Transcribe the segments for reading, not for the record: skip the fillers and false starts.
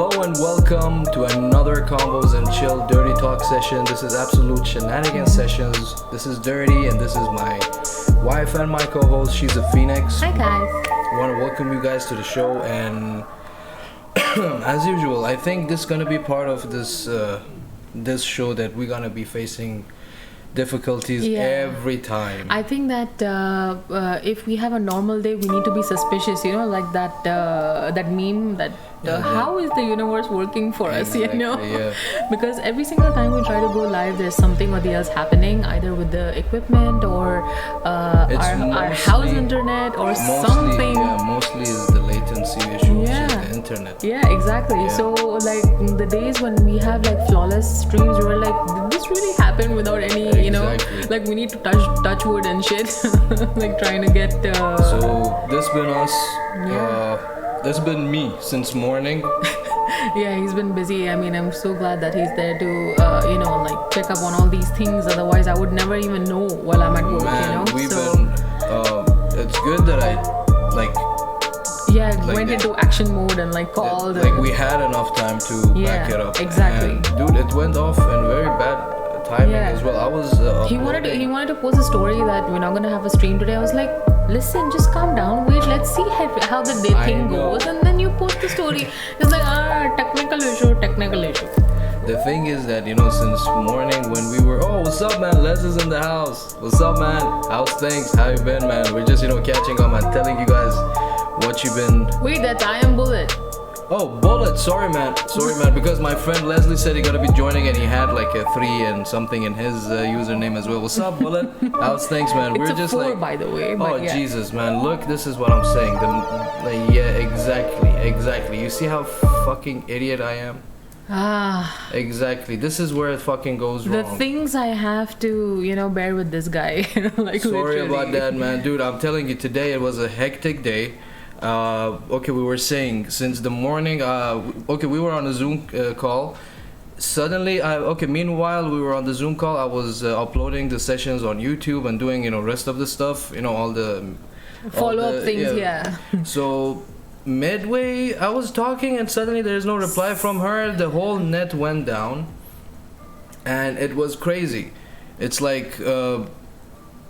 Hello and welcome to another Combos and Chill Dirty Talk session. This is absolute Shenanigans sessions. This is Dirty and this is my wife and my co-host. She's a Phoenix. Hi guys. I want to welcome you guys to the show, and as usual, I think this is going to be part of this show that we're going to be facing difficulties every time. I think that if we have a normal day, we need to be suspicious, like that meme that how is the universe working for us, because every single time we try to go live, there's something or the else happening, either with the equipment or our house internet or something. Mostly is the latency issue, which is the internet. Exactly. So like the days when we have like flawless streams, we were like, did this really happen without any like we need to touch wood and shit like trying to get so this been us. This been me since morning. He's been busy. I mean, I'm so glad that he's there to like check up on all these things. Otherwise I would never even know while I'm at work. We've been it's good that I went into action mode and called. We had enough time to back it up. Exactly. And, dude, it went off in very bad timing as well. I was he wanted to post a story that we're not gonna have a stream today. I was like, listen, just calm down, wait, let's see how the day thing goes, and then you post the story. It's like technical issue. The thing is that since morning when we were what's up, man, Les is in the house, what's up, man, how's things, how you been, man? We're just catching up and telling you guys what you been. Wait, that's I am Bullet. Oh, Bullet, sorry man, because my friend Leslie said he gotta be joining and he had like a 3 and something in his username as well. What's up, Bullet? How's things, man? We're just 4, by the way. Jesus, man, look, this is what I'm saying. Exactly. You see how fucking idiot I am? Exactly. This is where it fucking goes wrong. The things I have to, bear with this guy. Sorry literally. about that, man. Dude, I'm telling you, today it was a hectic day. We were saying since the morning, we were on a Zoom call. Suddenly, meanwhile we were on the Zoom call, I was uploading the sessions on YouTube and doing, rest of the stuff, all the follow-up things, So midway, I was talking and suddenly there's no reply from her. The whole net went down and it was crazy. It's like,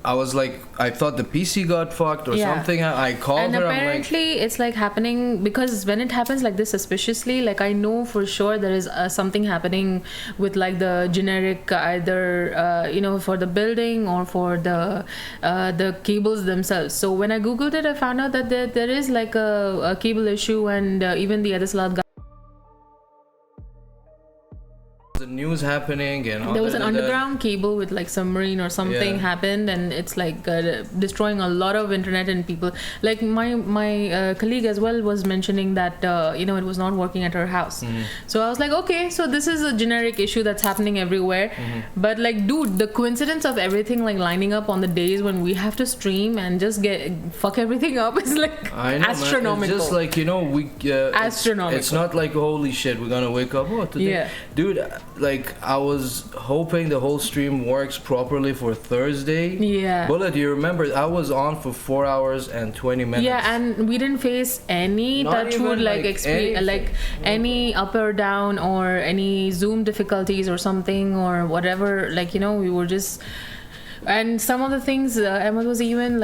I was like, I thought the PC got fucked or something. I called and her. Apparently, it's happening because when it happens like this suspiciously, I know for sure there is something happening with the generic either for the building or for the cables themselves. So when I googled it, I found out that there is a cable issue, and even the other Salat guy. The news happening and there was an underground cable with submarine or something happened, and it's destroying a lot of internet and people. My colleague as well was mentioning that it was not working at her house. So I was like, okay, so this is a generic issue that's happening everywhere. But dude, the coincidence of everything lining up on the days when we have to stream and just fuck everything up is astronomical. It's just astronomical. It's not holy shit, we're gonna wake up today. Dude, I was hoping the whole stream works properly for Thursday. Bullet, you remember I was on for 4 hours and 20 minutes. And we didn't face any touchwood any up or down or any Zoom difficulties or something or whatever. We were just. And some of the things Ahmed was even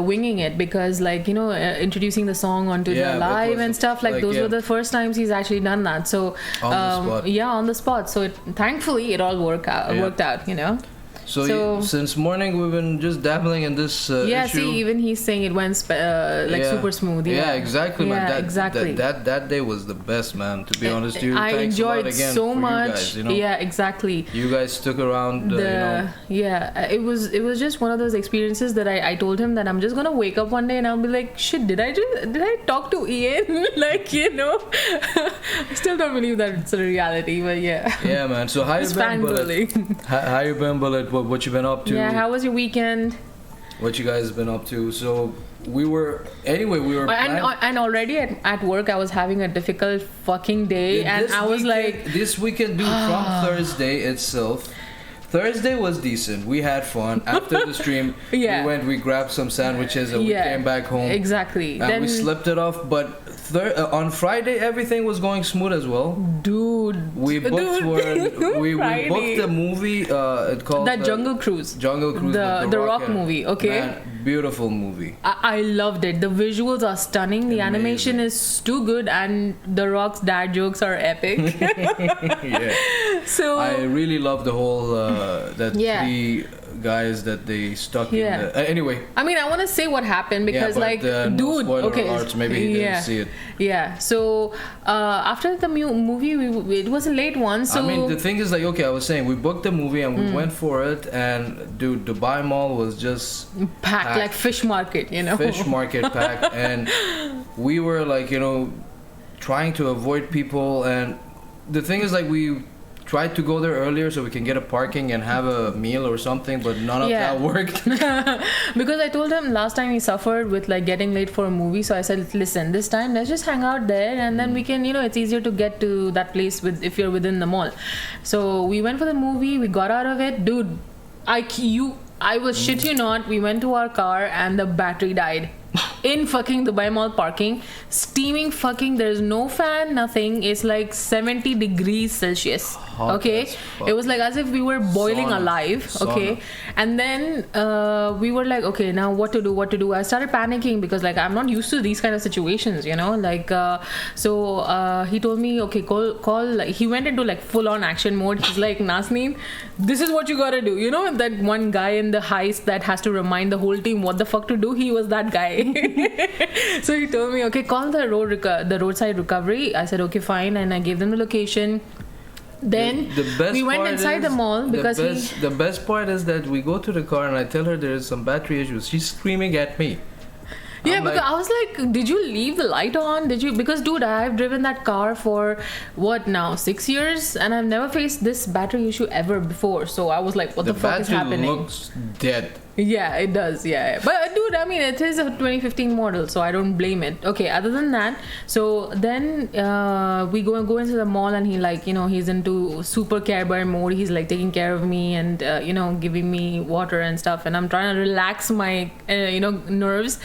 winging it because introducing the song onto the live and stuff those were the first times he's actually done that. So on the spot. So thankfully it all worked out. So since morning we've been just dabbling in this issue. See, even he's saying it went super smooth. Exactly, man. Exactly. That day was the best, man. To be honest, dude. I Thanks enjoyed a lot again so for much. You guys, Exactly. You guys stuck around. It was just one of those experiences that I told him that I'm just gonna wake up one day and I'll be like, shit, did I talk to Ian? I still don't believe that it's a reality, but Yeah, man. So how you been, Bullet? How you been, Bullet? What you been up to? Yeah, how was your weekend? What you guys been up to? So we were and already at work I was having a difficult fucking day, and I was this weekend, dude, from Thursday itself. Thursday was decent. We had fun. After the stream, we grabbed some sandwiches and we came back home. Exactly. And then we slept it off. But On Friday, everything was going smooth as well. Dude. We booked we booked the movie. It called that Jungle Cruise. Jungle Cruise. The Rock movie. Okay. Man, beautiful movie. I loved it. The visuals are stunning. The animation is too good, and The Rock's dad jokes are epic. Yeah. So I really love the whole three guys that they stuck in the, anyway. I mean, I want to say what happened because dude, no okay, alerts, maybe he didn't see it. Yeah. So after the movie, it was a late one. So I mean, the thing is, like, okay, I was saying we booked the movie and we went for it, and dude, Dubai Mall was just packed like fish market, fish market packed, and we were like, trying to avoid people, and the thing is, like, we tried to go there earlier so we can get a parking and have a meal or something, but none of that worked. Because I told him last time he suffered with like getting late for a movie, so I said, listen, this time let's just hang out there, and then we can, it's easier to get to that place if you're within the mall. So we went for the movie, we got out of it, dude. I will shit you not, we went to our car and the battery died. In fucking Dubai Mall parking, steaming fucking, there's no fan, nothing. It's like 70 degrees Celsius. Hot okay, it was like as if we were boiling alive. Okay, and then we were like, okay, now what to do? I started panicking because like I'm not used to these kind of situations, like so he told me, okay, call. Like, he went into like full on action mode. He's like, Nazneen, this is what you gotta do. That one guy in the heist that has to remind the whole team what the fuck to do. He was that guy. So he told me, okay, call the roadside recovery. I said, okay, fine, and I gave them the location. Then we went inside the mall because the best part is that we go to the car and I tell her there's some battery issues. She's screaming at me. Yeah, because I was like, did you leave the light on? Because dude, I've driven that car for what now, 6 years, and I've never faced this battery issue ever before. So I was like, what the fuck is happening? The battery looks dead. Yeah, it does. Yeah, but dude, I mean, it is a 2015 model, so I don't blame it. Okay, other than that, so then we go into the mall, and he like, he's into super care bear mode. He's like taking care of me and giving me water and stuff, and I'm trying to relax my nerves.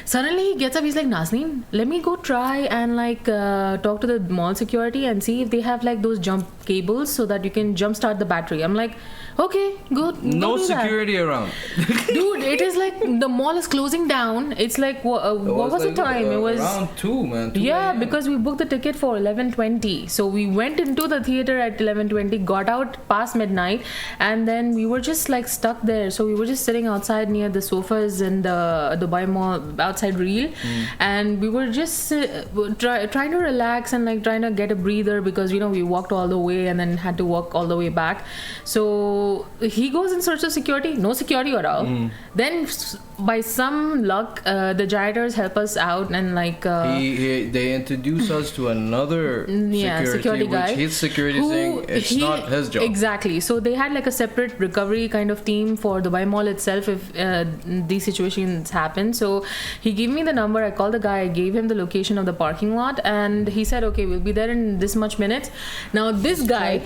Suddenly he gets up. He's like, Nazneen, let me go try and like talk to the mall security and see if they have like those jump cables so that you can jump start the battery. I'm like, okay, good. No security around. Dude, it is like the mall is closing down. It's like what was the time? It was around 2, man. 2 yeah, because we booked the ticket for 11:20. So we went into the theater at 11:20, got out past midnight, and then we were just like stuck there. So we were just sitting outside near the sofas in the Dubai Mall outside reel, and we were just trying to relax and like trying to get a breather because we walked all the way and then had to walk all the way back. So he goes in search of security. No security at all. Then by some luck, the janitors help us out and like they introduce us to another security guy, which his security saying it's not his job. Exactly. So they had like a separate recovery kind of team for Dubai Mall itself if these situations happen. So he gave me the number. I called the guy. I gave him the location of the parking lot, and he said, okay, we'll be there in this much minutes. Now this guy,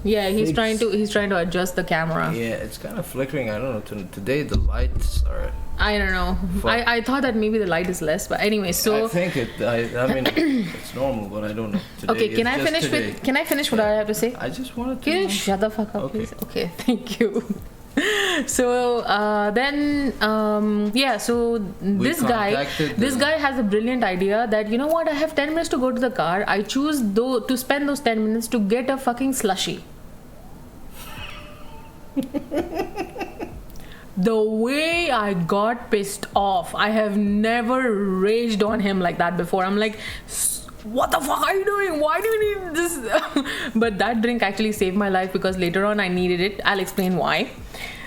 he's trying to adjust the camera. Yeah, it's kind of flickering. I don't know. Today the lights are. I don't know. I thought that maybe the light is less, but anyway. So I think I mean it's normal, but I don't know. Today okay, can I finish what I have to say? I just wanted to. Can you shut the fuck up, please? Okay, thank you. So then so this guy has a brilliant idea that what, I have 10 minutes to go to the car. I choose to spend those 10 minutes to get a fucking slushie. The way I got pissed off, I have never raged on him like that before. I'm like, what the fuck are you doing? Why do you need this? But that drink actually saved my life because later on I needed it. I'll explain why.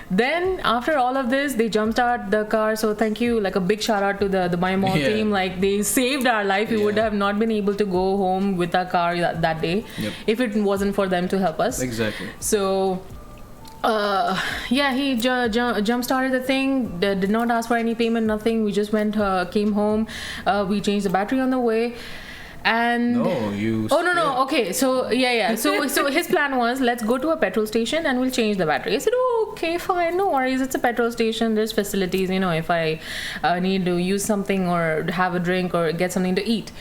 Then after all of this, they jumpstart the car. So thank you, like a big shout out to the Dubai Mall team. Like they saved our life. We would have not been able to go home with our car that day if it wasn't for them to help us. Exactly. So he jump started the thing. Did not ask for any payment, nothing. We just came home. We changed the battery on the way. And no. Okay, so so his plan was, let's go to a petrol station and we'll change the battery. I said, okay, fine, no worries. It's a petrol station. There's facilities, you know, if I need to use something or have a drink or get something to eat.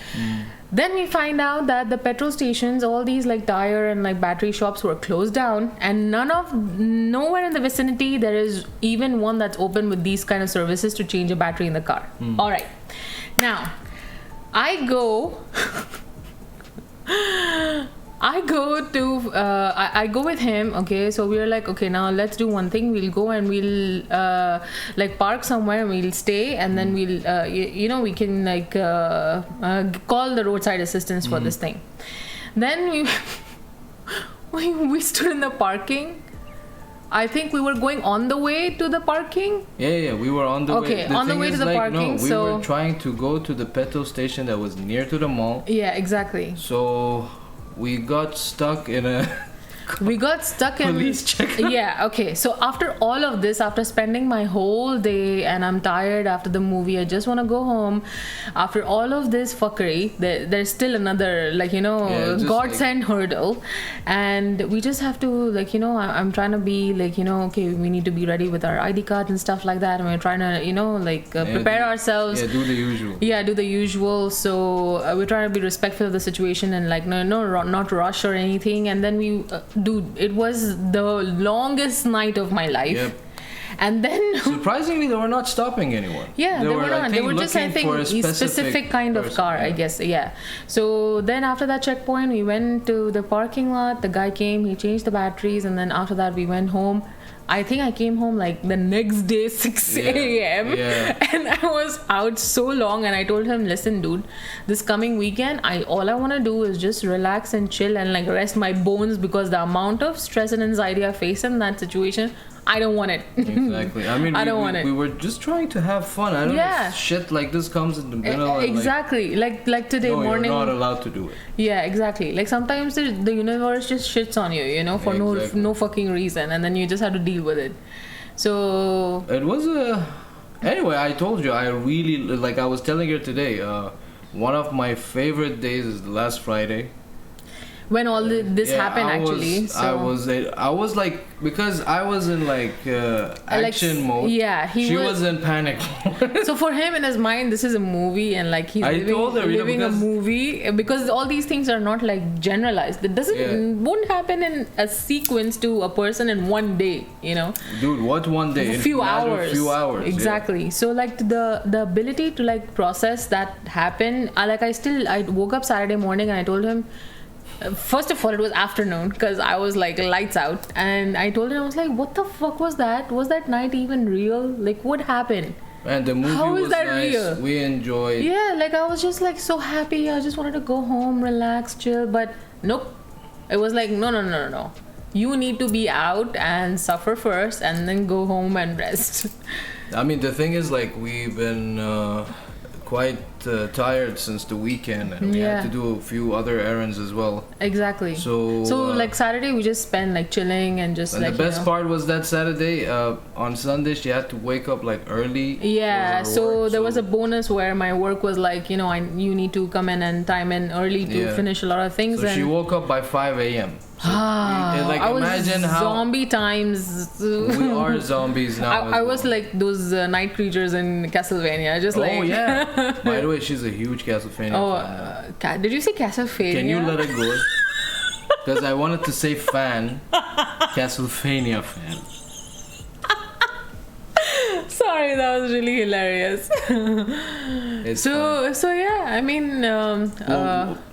Then we find out that the petrol stations, all these like tire and like battery shops were closed down, and nowhere in the vicinity there is even one that's open with these kind of services to change a battery in the car. All right. Now, I go with him. Okay, so we are like, okay, now let's do one thing. We'll go and we'll like park somewhere and we'll stay, and then we'll you know, we can like call the roadside assistance for this thing. Then we stood in the parking. I think we were going on the way to the parking. Yeah, we were on the way. Okay, on the way to the parking. No, we were trying to go to the petrol station that was near to the mall. Yeah, exactly. So we got stuck in a police checkup. Yeah, okay. So after all of this, after spending my whole day and I'm tired after the movie, I just want to go home. After all of this fuckery, there's still another, like, you know, godsend hurdle. And we just have to, like, you know, I'm trying to be like, you know, okay, we need to be ready with our ID cards and stuff like that. And we're trying to, you know, like prepare ourselves. Yeah, do the usual. Yeah, do the usual. So we're trying to be respectful of the situation and like, not rush or anything. And then we... dude, it was the longest night of my life. Yep. And then surprisingly, they were not stopping anyone. Yeah, they were not. They were just, I think, a specific kind of car, I guess. Yeah. So then after that checkpoint, we went to the parking lot. The guy came, he changed the batteries, and then after that we went home. I think I came home like the next day 6 a.m. Yeah. And I was out so long, and I told him, listen dude, this coming weekend all I want to do is just relax and chill and like rest my bones, because the amount of stress and anxiety I face in that situation, I don't want it. Exactly. I mean, I don't want it. We were just trying to have fun. I don't know if shit like this comes in the middle. Exactly. Like today morning. You're not allowed to do it. Yeah, exactly. Like sometimes the universe just shits on you, you know, for no fucking reason, and then you just have to deal with it. So it was anyway, I told you, I really, like I was telling you today, one of my favorite days is the last Friday. When all this happened, actually. I was like, because I was in like action mode. Yeah, she was in panic mode. So for him, in his mind, this is a movie, and like he's living a movie, because all these things are not like generalized. It won't happen in a sequence to a person in one day, you know. Dude, what one day? A few hours. Exactly. Yeah. So like the ability to like process that happened. I woke up Saturday morning and I told him. First of all, it was afternoon because I was like lights out, and I told him, I was like, what the fuck was that? Was that night even real? Like, what happened? And the movie was nice. Real? We enjoyed. Yeah, like I was just like so happy. I just wanted to go home, relax, chill. But nope. It was like, no. You need to be out and suffer first and then go home and rest. I mean, the thing is, like, we've been quite tired since the weekend, and we had to do a few other errands as well. Exactly. So like Saturday we just spent like chilling and just like. And the best part was that Saturday, on Sunday she had to wake up like early. Yeah. So there was a bonus where my work was like, you know, you need to come in and time in early to finish a lot of things. So she woke up by 5 a.m. So like, I was imagine how zombie times. We are zombies now. I was like those night creatures in Castlevania, just like. Oh yeah. By the way, she's a huge Castlevania fan. Did you say Castlevania? Can you let it go? Because I wanted to say fan, Castlevania fan. Sorry, that was really hilarious. So yeah, I mean,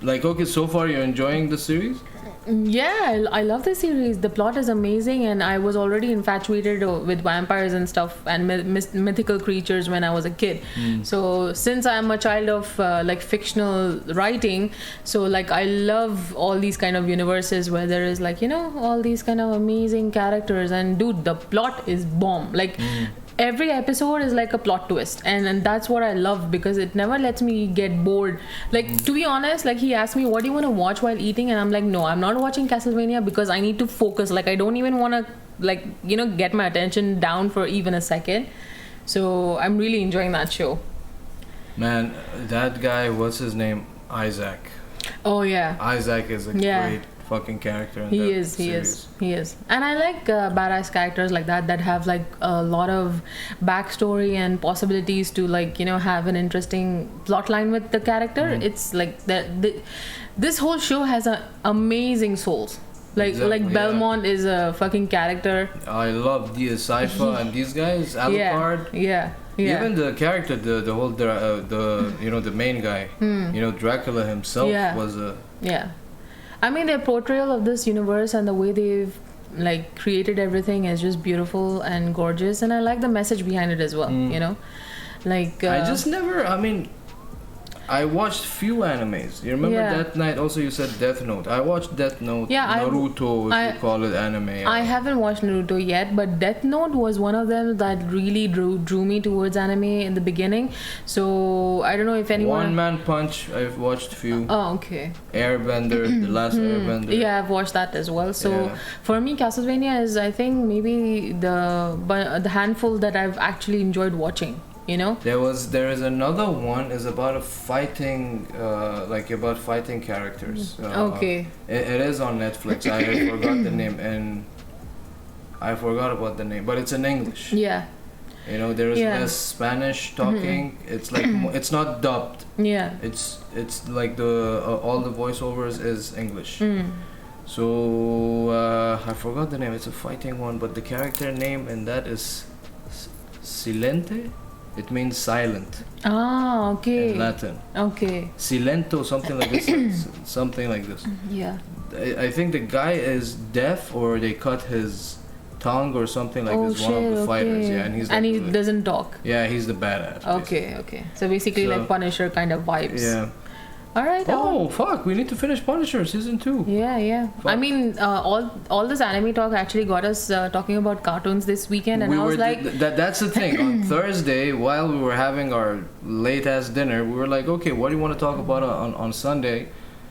like, okay, so far you're enjoying the series? Yeah, I love the series. The plot is amazing, and I was already infatuated with vampires and stuff and mythical creatures when I was a kid. So since I'm a child of like fictional writing, so like I love all these kind of universes where there is like, you know, all these kind of amazing characters, and dude, the plot is bomb. Like every episode is like a plot twist, and that's what I love, because it never lets me get bored. Like to be honest, like he asked me, what do you want to watch while eating, and I'm like, no, I'm not watching Castlevania because I need to focus. Like I don't even want to, like, you know, get my attention down for even a second. So I'm really enjoying that show. Man, that guy, what's his name? Isaac. Oh yeah, Isaac is a great fucking character in He that is, series. he is. And I like badass characters like that have like a lot of backstory and possibilities to like, you know, have an interesting plot line with the character. It's like this whole show has a amazing souls. Like Belmont is a fucking character. I love the Saifa and these guys, Alucard. Yeah. Even the character, the whole you know, the main guy, you know, Dracula himself was a I mean, their portrayal of this universe and the way they've like created everything is just beautiful and gorgeous, and I like the message behind it as well. You know, like I just never. I mean, I watched few animes. You remember that night? Also, you said Death Note. I watched Death Note. Naruto, if you call it anime. I haven't watched Naruto yet, but Death Note was one of them that really drew me towards anime in the beginning. So I don't know if anyone. One Man Punch. I've watched few. Oh, okay. Airbender, the last Airbender. Yeah, I've watched that as well. So for me, Castlevania is, I think, maybe the handful that I've actually enjoyed watching. You know, there is another one is about fighting characters. Okay. It is on Netflix. I forgot the name, and I forgot about the name, but it's in English. Yeah. You know, there is less Spanish talking. It's like it's not dubbed. Yeah. It's like the all the voiceovers is English. So I forgot the name. It's a fighting one, but the character name in that is Silente. It means silent. Ah, okay. In Latin. Okay. Silento, something like this. Something like this. Yeah. I think the guy is deaf, or they cut his tongue or something like this. Shit, one of the fighters, and he's he doesn't talk. Yeah, he's the badass. Okay. So basically, like Punisher kind of vibes. Yeah. All right. Oh fuck! We need to finish Punisher season 2. Yeah. Fuck. I mean, all this anime talk actually got us talking about cartoons this weekend, and I was like, that's the thing. On Thursday, while we were having our late ass dinner, we were like, okay, what do you want to talk about on Sunday?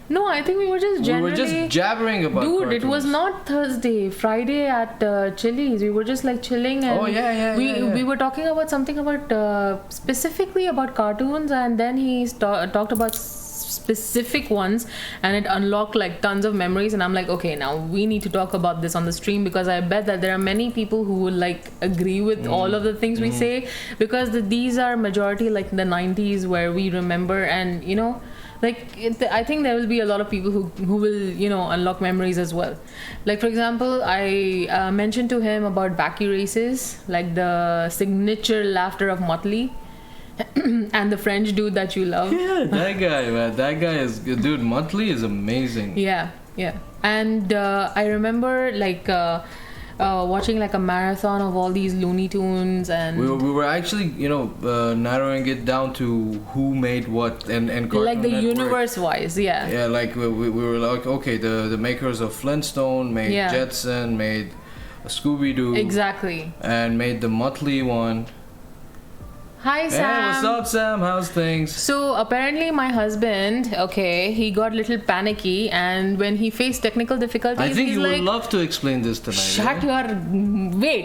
No, I think we were just jabbering about. Dude, cartoons. It was not Thursday. Friday at Chili's, we were just like chilling, and we were talking about something about specifically about cartoons, and then he talked about specific ones, and it unlocked like tons of memories, and I'm like, okay, now we need to talk about this on the stream, because I bet that there are many people who will like agree with all of the things we say, because these are majority like the 90s where we remember, and you know, like I think there will be a lot of people who will, you know, unlock memories as well. Like for example, I mentioned to him about Backy Races, like the signature laughter of Motley. And the French dude that you love. Yeah, that guy, man. That guy is good. Dude, Monthly is amazing. Yeah. And I remember like watching like a marathon of all these Looney Tunes, and we were actually, you know, narrowing it down to who made what and Cartoon like the Network. Universe wise. Yeah, like we were like, okay, the makers of Flintstone made Jetson, made Scooby-Doo, exactly, and made the Monthly one. Hi Sam. Hey, what's up, Sam? How's things? So apparently my husband, he got a little panicky, and when he faced technical difficulties, I think he's you like, would love to explain this tonight.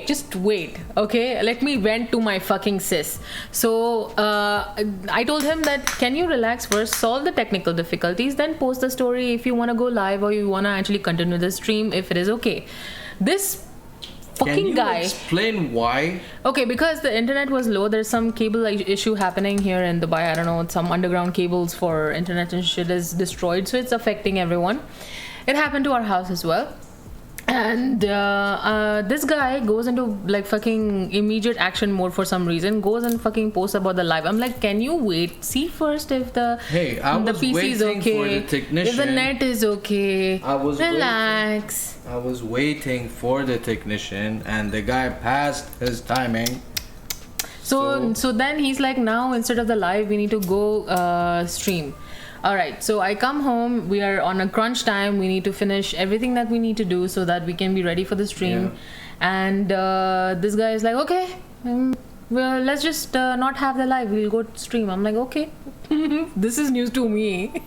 Just wait, okay? Let me vent to my fucking sis. So I told him that, can you relax first, solve the technical difficulties, then post the story if you want to go live, or you want to actually continue the stream if it is okay. This fucking guy. Can you explain why? Okay, because the internet was low. There's some cable issue happening here in Dubai. I don't know, some underground cables for internet and shit is destroyed, so it's affecting everyone. It happened to our house as well. And this guy goes into like fucking immediate action mode for some reason, goes and fucking posts about the live. I'm like, can you wait? See first if the PC is okay, for the technician. if the net is okay. Relax. I was waiting for the technician, and the guy passed his timing. So then he's like, now instead of the live, we need to go stream. Alright, so I come home, we are on a crunch time, we need to finish everything that we need to do so that we can be ready for the stream. And this guy is like, okay, well, let's just not have the live. We'll go stream. I'm like, okay, this is news to me.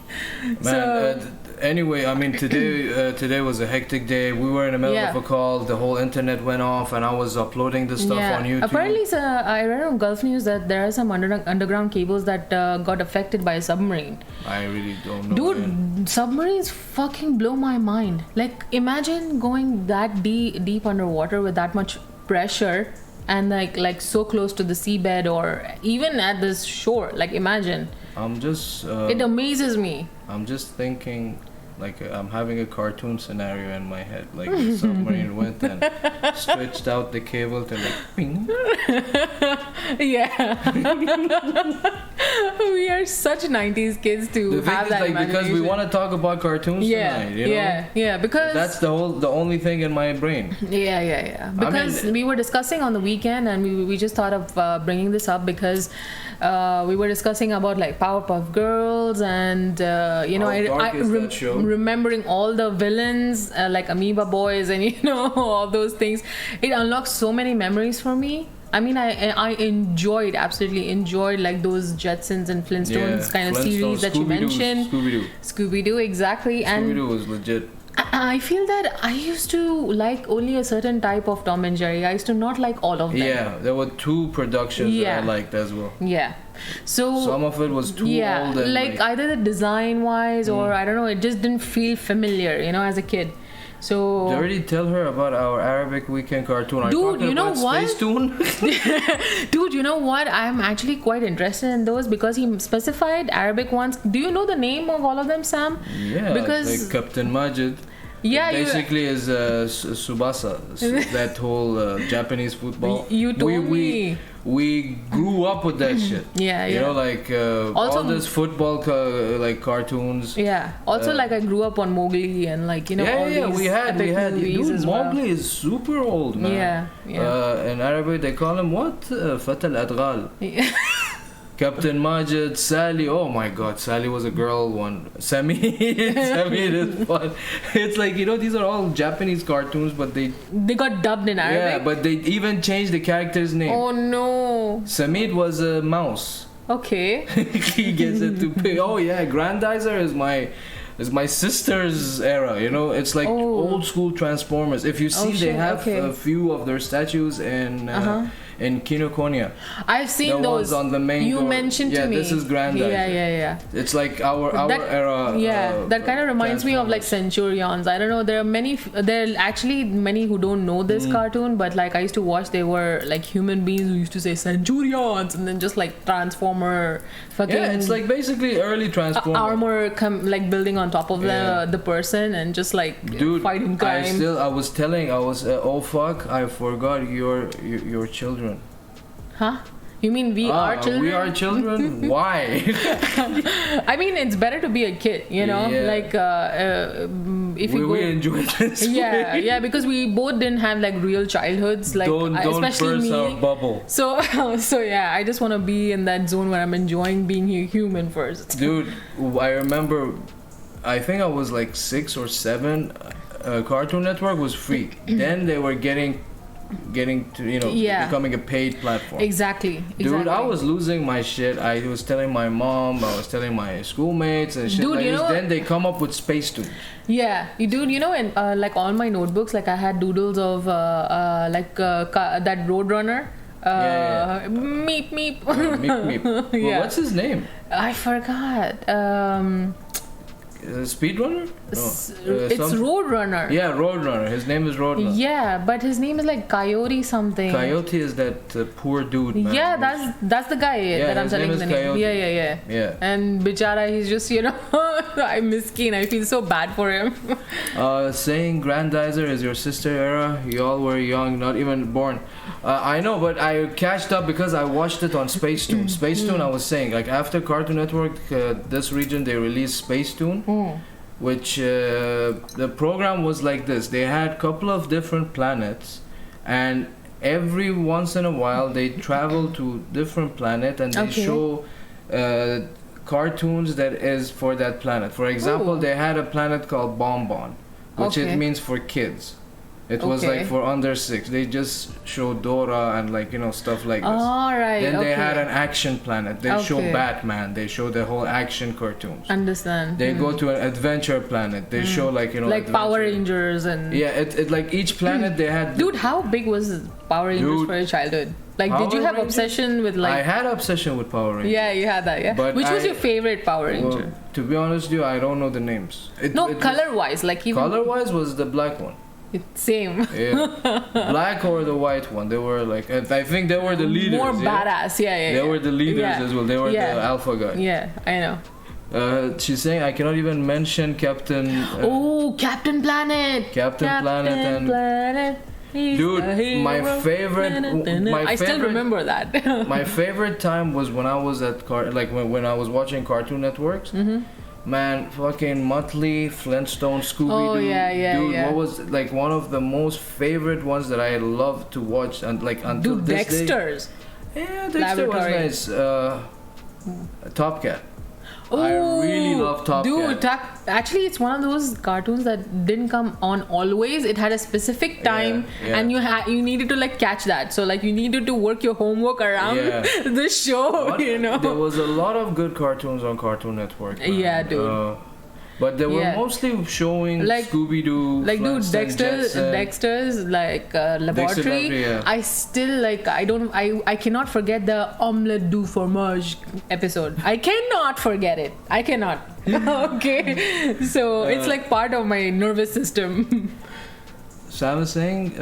Man, anyway, I mean, today was a hectic day. We were in the middle of a call. The whole internet went off, and I was uploading the stuff on YouTube. Apparently, I read on Gulf News that there are some underground cables that got affected by a submarine. I really don't know. Dude, man. Submarines fucking blow my mind. Like, imagine going that deep underwater with that much pressure and like so close to the seabed or even at the shore. Like, imagine. It amazes me. I'm just thinking, like, I'm having a cartoon scenario in my head. Like, the submarine went and stretched out the cable to like, ping. Yeah. We are such 90s kids to have that imagination. Because we want to talk about cartoons tonight, you know? Yeah, because that's the only thing in my brain. Yeah. Because we were discussing on the weekend, and we just thought of bringing this up because we were discussing about like Powerpuff Girls, and remembering all the villains like Amoeba Boys and all those things. It unlocks so many memories for me. I mean, I absolutely enjoyed like those Jetsons and Flintstones kind of series that you mentioned. Scooby-Doo, exactly. Scooby-Doo was legit. I feel that I used to like only a certain type of Tom and Jerry. I used to not like all of them. Yeah, there were two productions that I liked as well. Yeah. So some of it was too old. And like either the design wise or I don't know, it just didn't feel familiar, as a kid. So did I already tell her about our Arabic weekend cartoon? Dude, you know what? Spacetoon? Dude, you know what? I'm actually quite interested in those because he specified Arabic ones. Do you know the name of all of them, Sam? Yeah, because like Captain Majid. Yeah, basically is Tsubasa, that whole Japanese football. You told me. We grew up with that shit. Yeah. Like all this football like cartoons. Yeah. Also, like I grew up on Mowgli and like all these we had. movies Dude, as well. Mowgli is super old, man. Yeah. In Arabic they call him what? Fat al-Adghal. Captain Majid, Sally. Oh my God, Sally was a girl one. Samid is fun. It's like these are all Japanese cartoons, but they got dubbed in Arabic. Yeah, but they even changed the character's name. Oh no. Samid was a mouse. Okay. He gets it to pick. Oh yeah, Grandizer is my sister's era. It's like old school Transformers. If you see, they have a few of their statues in Kinokuniya. I've seen those. The ones on the main you door. mentioned to me. Yeah, this is Grandizer. Yeah. It's like our era. Yeah, that kind of reminds me of like Centurions. I don't know. There are actually many who don't know this cartoon, but like I used to watch. They were like human beings who used to say Centurions, and then just like Transformer. Yeah, it's like basically early Transformer. Armor like building on top of the person and just like fighting crime. I was oh fuck, I forgot your children. Huh? You mean we are children? We are children? Why? I mean, it's better to be a kid, like if we enjoy this. Yeah, because we both didn't have like real childhoods, like don't especially burst me. our bubble. So yeah, I just want to be in that zone where I'm enjoying being human first. Dude, I remember, I think I was like 6 or 7. Cartoon Network was free. Then they were getting to becoming a paid platform. Exactly. Dude, I was losing my shit. I was telling my mom, I was telling my schoolmates and shit. Dude, like this. Then they come up with Spacetoon. Yeah, and like all my notebooks, like I had doodles of that Roadrunner. Meep meep. Meep meep. Well, what's his name? I forgot. Speedrunner? It's Roadrunner. Yeah, Roadrunner. His name is Roadrunner. Yeah, but his name is like Coyote something. Coyote is that poor dude, man. Yeah, that's the guy that I'm telling the name. Yeah. And Bichara, he's just, I'm miskin. I feel so bad for him. Saying Grandizer is your sister era. Y'all were young, not even born. I know, but I catched up because I watched it on Spacetoon. Spacetoon, I was saying, like after Cartoon Network, this region, they released Spacetoon. Which the program was like this. They had a couple of different planets, and every once in a while they travel to different planet and they show cartoons that is for that planet. For example, they had a planet called Bonbon, which it means for kids. It was like for under 6. They just show Dora and like, you know, stuff like this. All right. Then they had an action planet. They show Batman. They show the whole action cartoons. Understand. They go to an adventure planet. They show like, you know, like Power Rangers and yeah. It like each planet they had. Dude, how big was Power Rangers for your childhood? Like, did you have obsession with like? I had obsession with Power Rangers. Yeah, you had that. Yeah. But which was your favorite Power Ranger? Well, to be honest with you, I don't know the names. Color-wise, like even. Color-wise was the black one. Same. Yeah. Black or the white one. They were like, I think they were the leaders. More badass. Yeah. They were the leaders as well. They were the alpha guy. Yeah, I know. She's saying I cannot even mention Captain. Captain Planet. Captain Planet. Dude, my favorite. I still remember that. My favorite time was when I was at when I was watching Cartoon Networks. Man, fucking Muttley, Flintstone, Scooby-Doo. Dude, what was like one of the most favorite ones that I loved to watch and like until this Dexter's. day. Yeah, Dexter was nice. Top Cat. I really love Top Cat. Actually, it's one of those cartoons that didn't come on always. It had a specific time, and you needed to like catch that. So like you needed to work your homework around the show. You know, there was a lot of good cartoons on Cartoon Network. Man. Yeah, dude. But they were mostly showing like, Scooby-Doo, like dude, Dexter's like laboratory. I still like I cannot forget the omelette du fromage episode. I cannot forget it. I cannot. Okay, so it's like part of my nervous system. Sam is saying,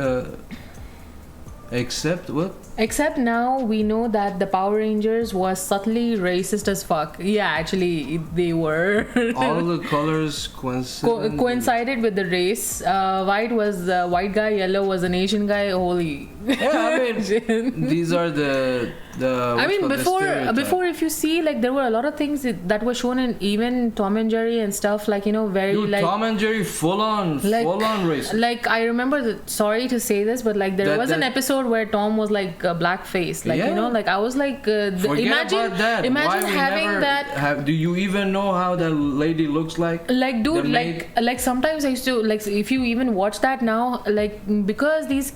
except what? Except now we know that the Power Rangers was subtly racist as fuck. Yeah, actually they were. All the colors coincided with the race. White was the white guy, yellow was an Asian guy. Holy. Yeah, I mean, these are the. I mean, before if you see, like there were a lot of things that were shown in even Tom and Jerry and stuff, like, you know, very like Tom and Jerry full on racist. Like I remember, sorry to say this, but like there was an episode where Tom was like blackface, like you know, like I was like, imagine having that. Do you even know how that lady looks like? Like, dude, like sometimes I used to like, if you even watch that now, like because these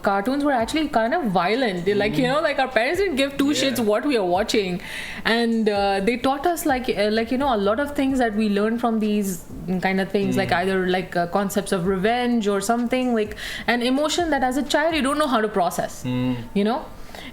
cartoons were actually kind of violent, like you know, like our parents didn't give two shits what we are watching, and they taught us like you know, a lot of things that we learned from these kind of things, like either like concepts of revenge or something, like an emotion that as a child you don't know how to process, you know.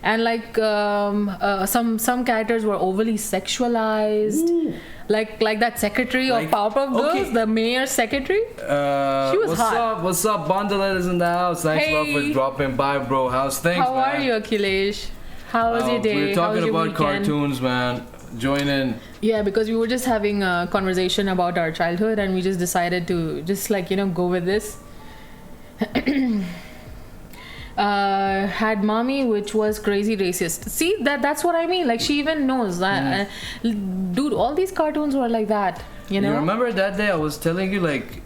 And like some characters were overly sexualized. Like that secretary of Powerpuff Girls, the mayor's secretary. She was hot. What's up, Bundle is in the house. Thanks a lot for dropping by, bro. How's things, man? How are you, Akhilesh? How was your day? We're talking about cartoons, man. Join in. Yeah, because we were just having a conversation about our childhood, and we just decided to just like, you know, go with this. Had mommy, which was crazy racist. See, that's what I mean. Like she even knows. Dude, all these cartoons were like that. You know. You remember that day I was telling you, like,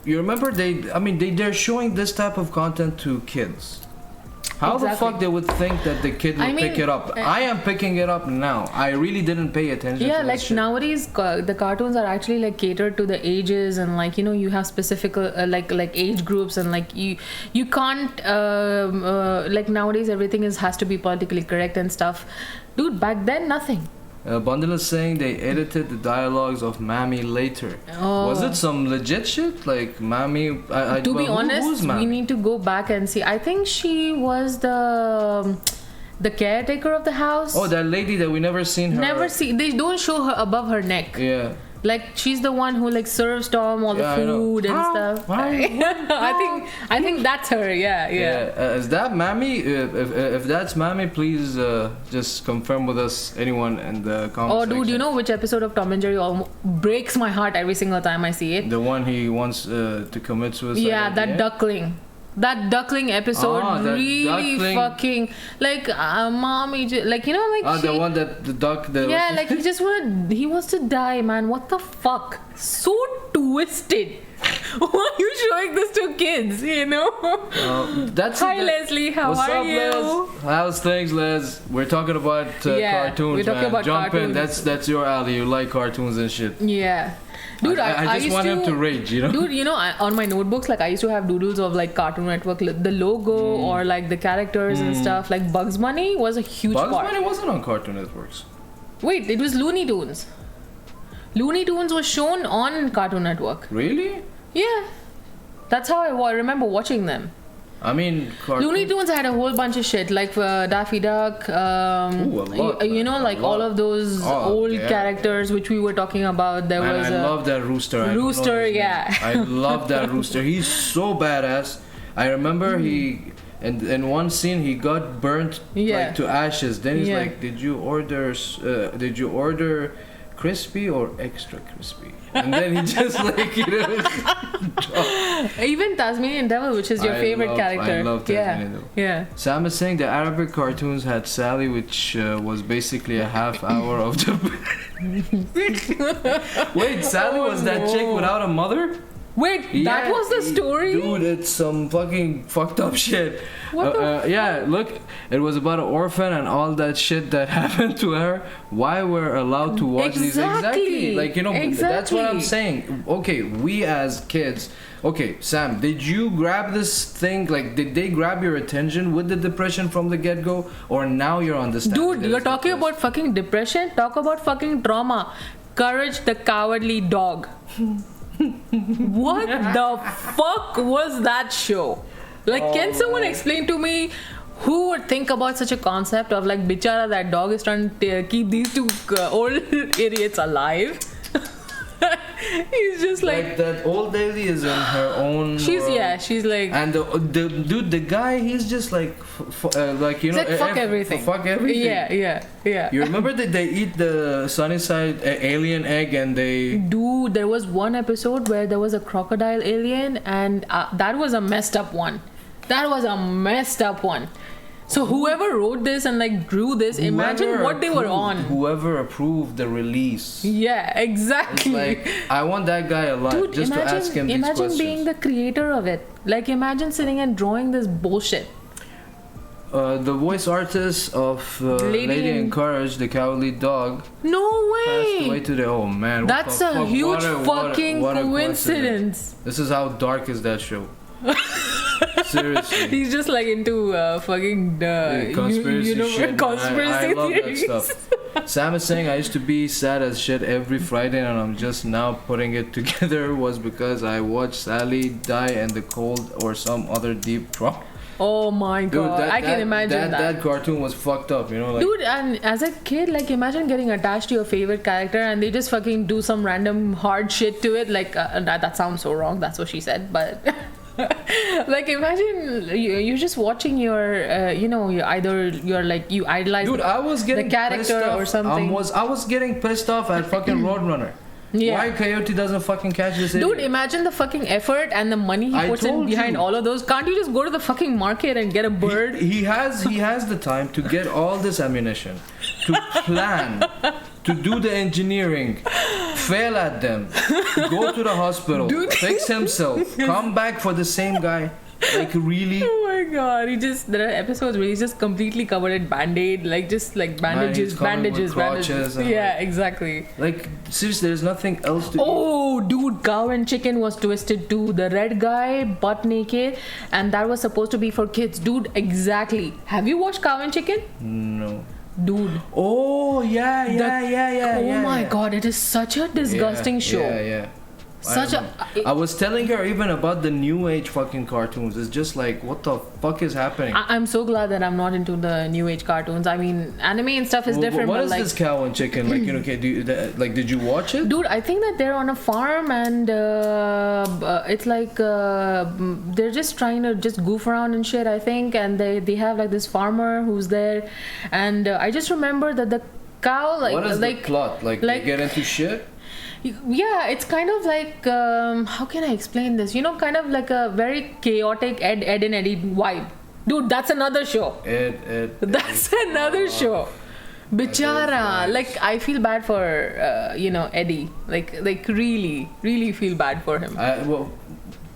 you remember they're showing this type of content to kids. How the fuck they would think that the kid would pick it up? I am picking it up now. I really didn't pay attention. Yeah, to like nowadays the cartoons are actually like catered to the ages, and like, you know, you have specific like age groups, and like you can't like nowadays everything has to be politically correct and stuff. Dude, back then nothing. Bundle is saying they edited the dialogues of Mammy later. Was it some legit shit? Like Mammy? To be honest, we need to go back and see. I think she was the caretaker of the house. Oh, that lady that we never seen her. Never see. They don't show her above her neck. Yeah. Like she's the one who like serves Tom all the food and stuff. I think that's her. Yeah. Is that Mammy? If that's Mammy, please just confirm with us. Anyone in the comments. Oh, dude, you know which episode of Tom and Jerry breaks my heart every single time I see it? The one he wants to commit suicide. Yeah, that duckling. That duckling episode really fucking like mommy, like, you know, like the one that the duck. Like he wants to die, man. What the fuck? So twisted. Why are you showing this to kids? You know. That's Hi Leslie, how What's are up, you? Les? How's things, Les? We're talking about cartoons, we're talking man. about Jump in. cartoons. That's your alley. You like cartoons and shit. Yeah. Dude, I just want him to rage, you know. Dude, you know, on my notebooks, like I used to have doodles of like Cartoon Network, the logo or like the characters and stuff. Like Bugs Bunny was a huge part. Bugs Bunny wasn't on Cartoon Networks. Wait, it was Looney Tunes. Looney Tunes was shown on Cartoon Network. Really? Yeah. That's how I remember watching them. I mean, Looney Tunes had a whole bunch of shit, like Daffy Duck, you know, like all of those old characters which we were talking about. There was I love that rooster. Rooster, yeah. I love that rooster. He's so badass. I remember he, in one scene, he got burnt like to ashes. Then he's like, "Did you order crispy or extra crispy?" And then he just like, you know. Even Tasmanian Devil, which is your favorite character. I love Tasmanian Devil. Yeah. Sam is saying the Arabic cartoons had Sally, which was basically a half hour of the. Wait, Sally was that chick without a mother? Wait, that was the story? Dude, it's some fucking fucked up shit. What the yeah, look, it was about an orphan and all that shit that happened to her. Why we're allowed to watch these? Exactly. Like, you know, that's what I'm saying. Okay, we as kids. Okay, Sam, did you grab this thing? Like, did they grab your attention with the depression from the get-go? Or now you're understanding? Dude, you're talking about fucking depression? Talk about fucking trauma. Courage the Cowardly Dog. What the fuck was that show? Like, can someone explain to me who would think about such a concept of like, bichara, that dog is trying to keep these two old idiots alive? He's just like that old lady is in her own she's like, and the dude, the guy, he's just like like, you know, like, fuck everything. Yeah. You remember that they eat the Sunnyside alien egg and they... Dude, there was one episode where there was a crocodile alien, and that was a messed up one. So whoever wrote this and like drew this, imagine what they were on. Whoever approved the release. Yeah, exactly. It's like, I want that guy alive. Dude, just to ask him these questions. Imagine being the creator of it. Like, imagine sitting and drawing this bullshit. The voice artist of Lady in Courage, the Cowardly Dog. No way. Passed away today. Oh man, that's a huge fucking coincidence. This is how dark is that show. Seriously. He's just like into fucking conspiracy shit. Conspiracy I love theories. that stuff. Sam is saying I used to be sad as shit every Friday and I'm just now putting it together was because I watched Sally die in the cold or some other deep trauma. Oh my god, I can imagine that. That cartoon was fucked up, you know, like... Dude, and as a kid, like, imagine getting attached to your favorite character and they just fucking do some random hard shit to it. Like, that sounds so wrong, that's what she said, but... Like, imagine you're just watching your you know, you idolize, dude, I was getting the character or something. I was getting pissed off at fucking Roadrunner. Yeah. Why Coyote doesn't fucking catch this idiot? Dude, imagine the fucking effort and the money he puts in behind all of those. Can't you just go to the fucking market and get a bird? He has the time to get all this ammunition, to plan, to do the engineering, fail at them, go to the hospital, fix himself, come back for the same guy. Like, really? Oh my god, there are episodes where he's just completely covered in band-aid, like just like bandages. Yeah, exactly. Like, seriously, there's nothing else to eat. Dude, Cow and Chicken was twisted too. The red guy, butt naked, and that was supposed to be for kids. Dude, exactly. Have you watched Cow and Chicken? No. Dude. Oh, yeah. Oh my god, it is such a disgusting show. Yeah. I was telling her even about the new age fucking cartoons. It's just like, what the fuck is happening? I'm so glad that I'm not into the new age cartoons. I mean, anime and stuff is different. What but is like, this Cow and Chicken? Like, you know, did you watch it? Dude, I think that they're on a farm and it's like they're just trying to just goof around and shit, I think. And they have like this farmer who's there. And I just remember that the cow, like... What is the plot? Like they get into shit? Yeah, it's kind of like how can I explain this? You know, kind of like a very chaotic Ed and Eddie vibe. Dude, that's another show. That's another show. Bichara, like I feel bad for you know, Eddie. Like really feel bad for him.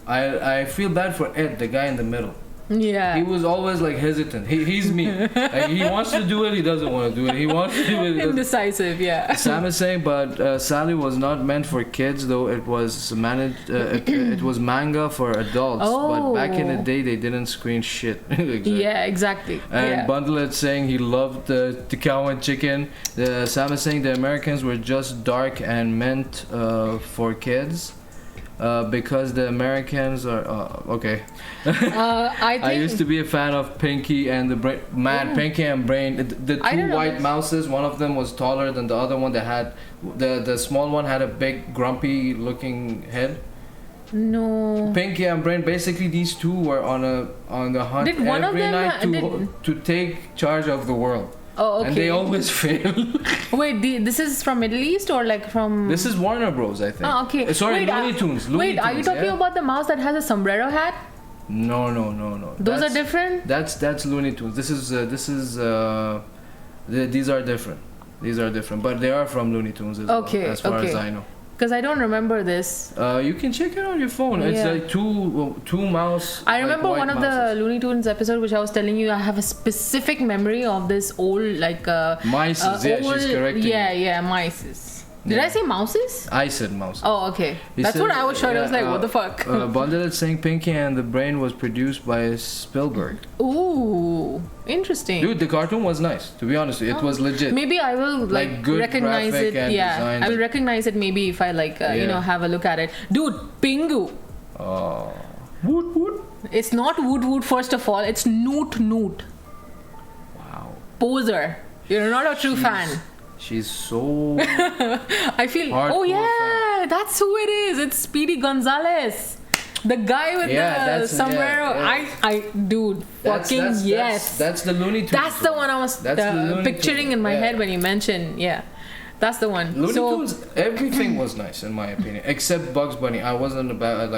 I feel bad for Ed, the guy in the middle. Yeah. He was always like hesitant. He's me. Like, he wants to do it, he doesn't want to do it. He wants to do it. Indecisive, yeah. Sam is saying, but Sally was not meant for kids, though it was managed. It was manga for adults. But back in the day, they didn't screen shit. Exactly. Yeah, exactly. And Bundle is saying he loved the cow and chicken. Sam is saying the Americans were just dark and meant for kids. Because the Americans are okay. I used to be a fan of Pinky and the Brain. Man, Pinky and Brain. The two white mouses. One of them was taller than the other one. That had the small one had a big grumpy looking head. No. Pinky and Brain. Basically, these two were on the hunt Did one every of them night to take charge of the world. Oh, okay. And they always fail. Wait, this is from Middle East or like from? This is Warner Bros. I think. Oh, okay. Sorry, Looney Tunes. Wait, are you talking about the mouse that has a sombrero hat? No. Those are different. That's Looney Tunes. These are different. These are different, but they are from Looney Tunes as well, as far as I know. Because I don't remember this. You can check it on your phone. It's like two mouse. I remember one of the Looney Tunes episode, which I was telling you. I have a specific memory of this old mices. She's correcting. Yeah, mices. Did I say mouses? I said mouse. Oh, okay. That's what I was sure. I was like, what the fuck? Bundle is saying Pinky and the Brain was produced by Spielberg. Ooh, interesting. Dude, the cartoon was nice. To be honest, it was legit. Maybe I will good recognize it. Design. I will recognize it maybe if I have a look at it. Dude, Pingu. Oh. Woot woot. It's not woot woot. First of all, it's noot noot. Wow. Poser. You're not a true fan. She's so. I feel. Oh yeah, that's who it is. It's Speedy Gonzalez, the guy with the sombrero. Dude, fucking yes. That's the Looney Tunes. That's the one I was picturing in my head when you mentioned. Yeah, that's the one. Looney Tunes. Everything was nice in my opinion, except Bugs Bunny. I wasn't about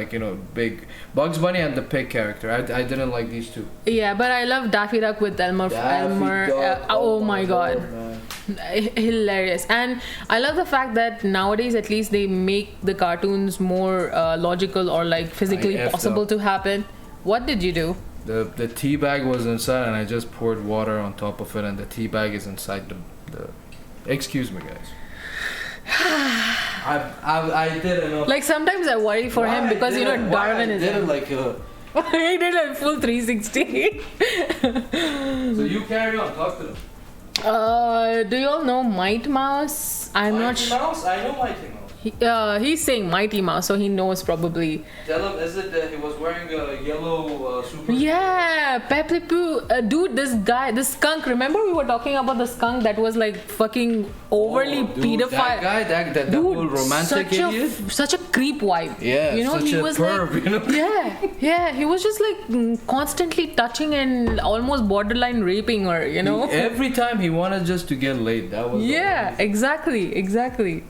big Bugs Bunny and the pig character. I didn't like these two. Yeah, but I love Daffy Duck with Elmer. Oh my god. Hilarious. And I love the fact that nowadays at least they make the cartoons more logical or like physically possible to happen. What did you do? The tea bag was inside and I just poured water on top of it and the tea bag is inside the excuse me guys. I did enough. Like sometimes I worry for him because Darwinism. He did a full 360. So you carry on, talk to them. Do you all know Mighty Mouse? Mighty Mouse? I know Mighty Mouse. He's saying Mighty Mouse, so he knows probably. Tell him, is it that he was wearing a yellow super? Yeah, Pepe Poo. Dude, this skunk. Remember we were talking about the skunk that was like fucking overly pedophile. That guy, that whole romantic idiot. Such a creep vibe. Yeah, he was perv, Yeah, he was just like constantly touching and almost borderline raping her, Every time he wanted just to get laid. That was. Yeah, exactly.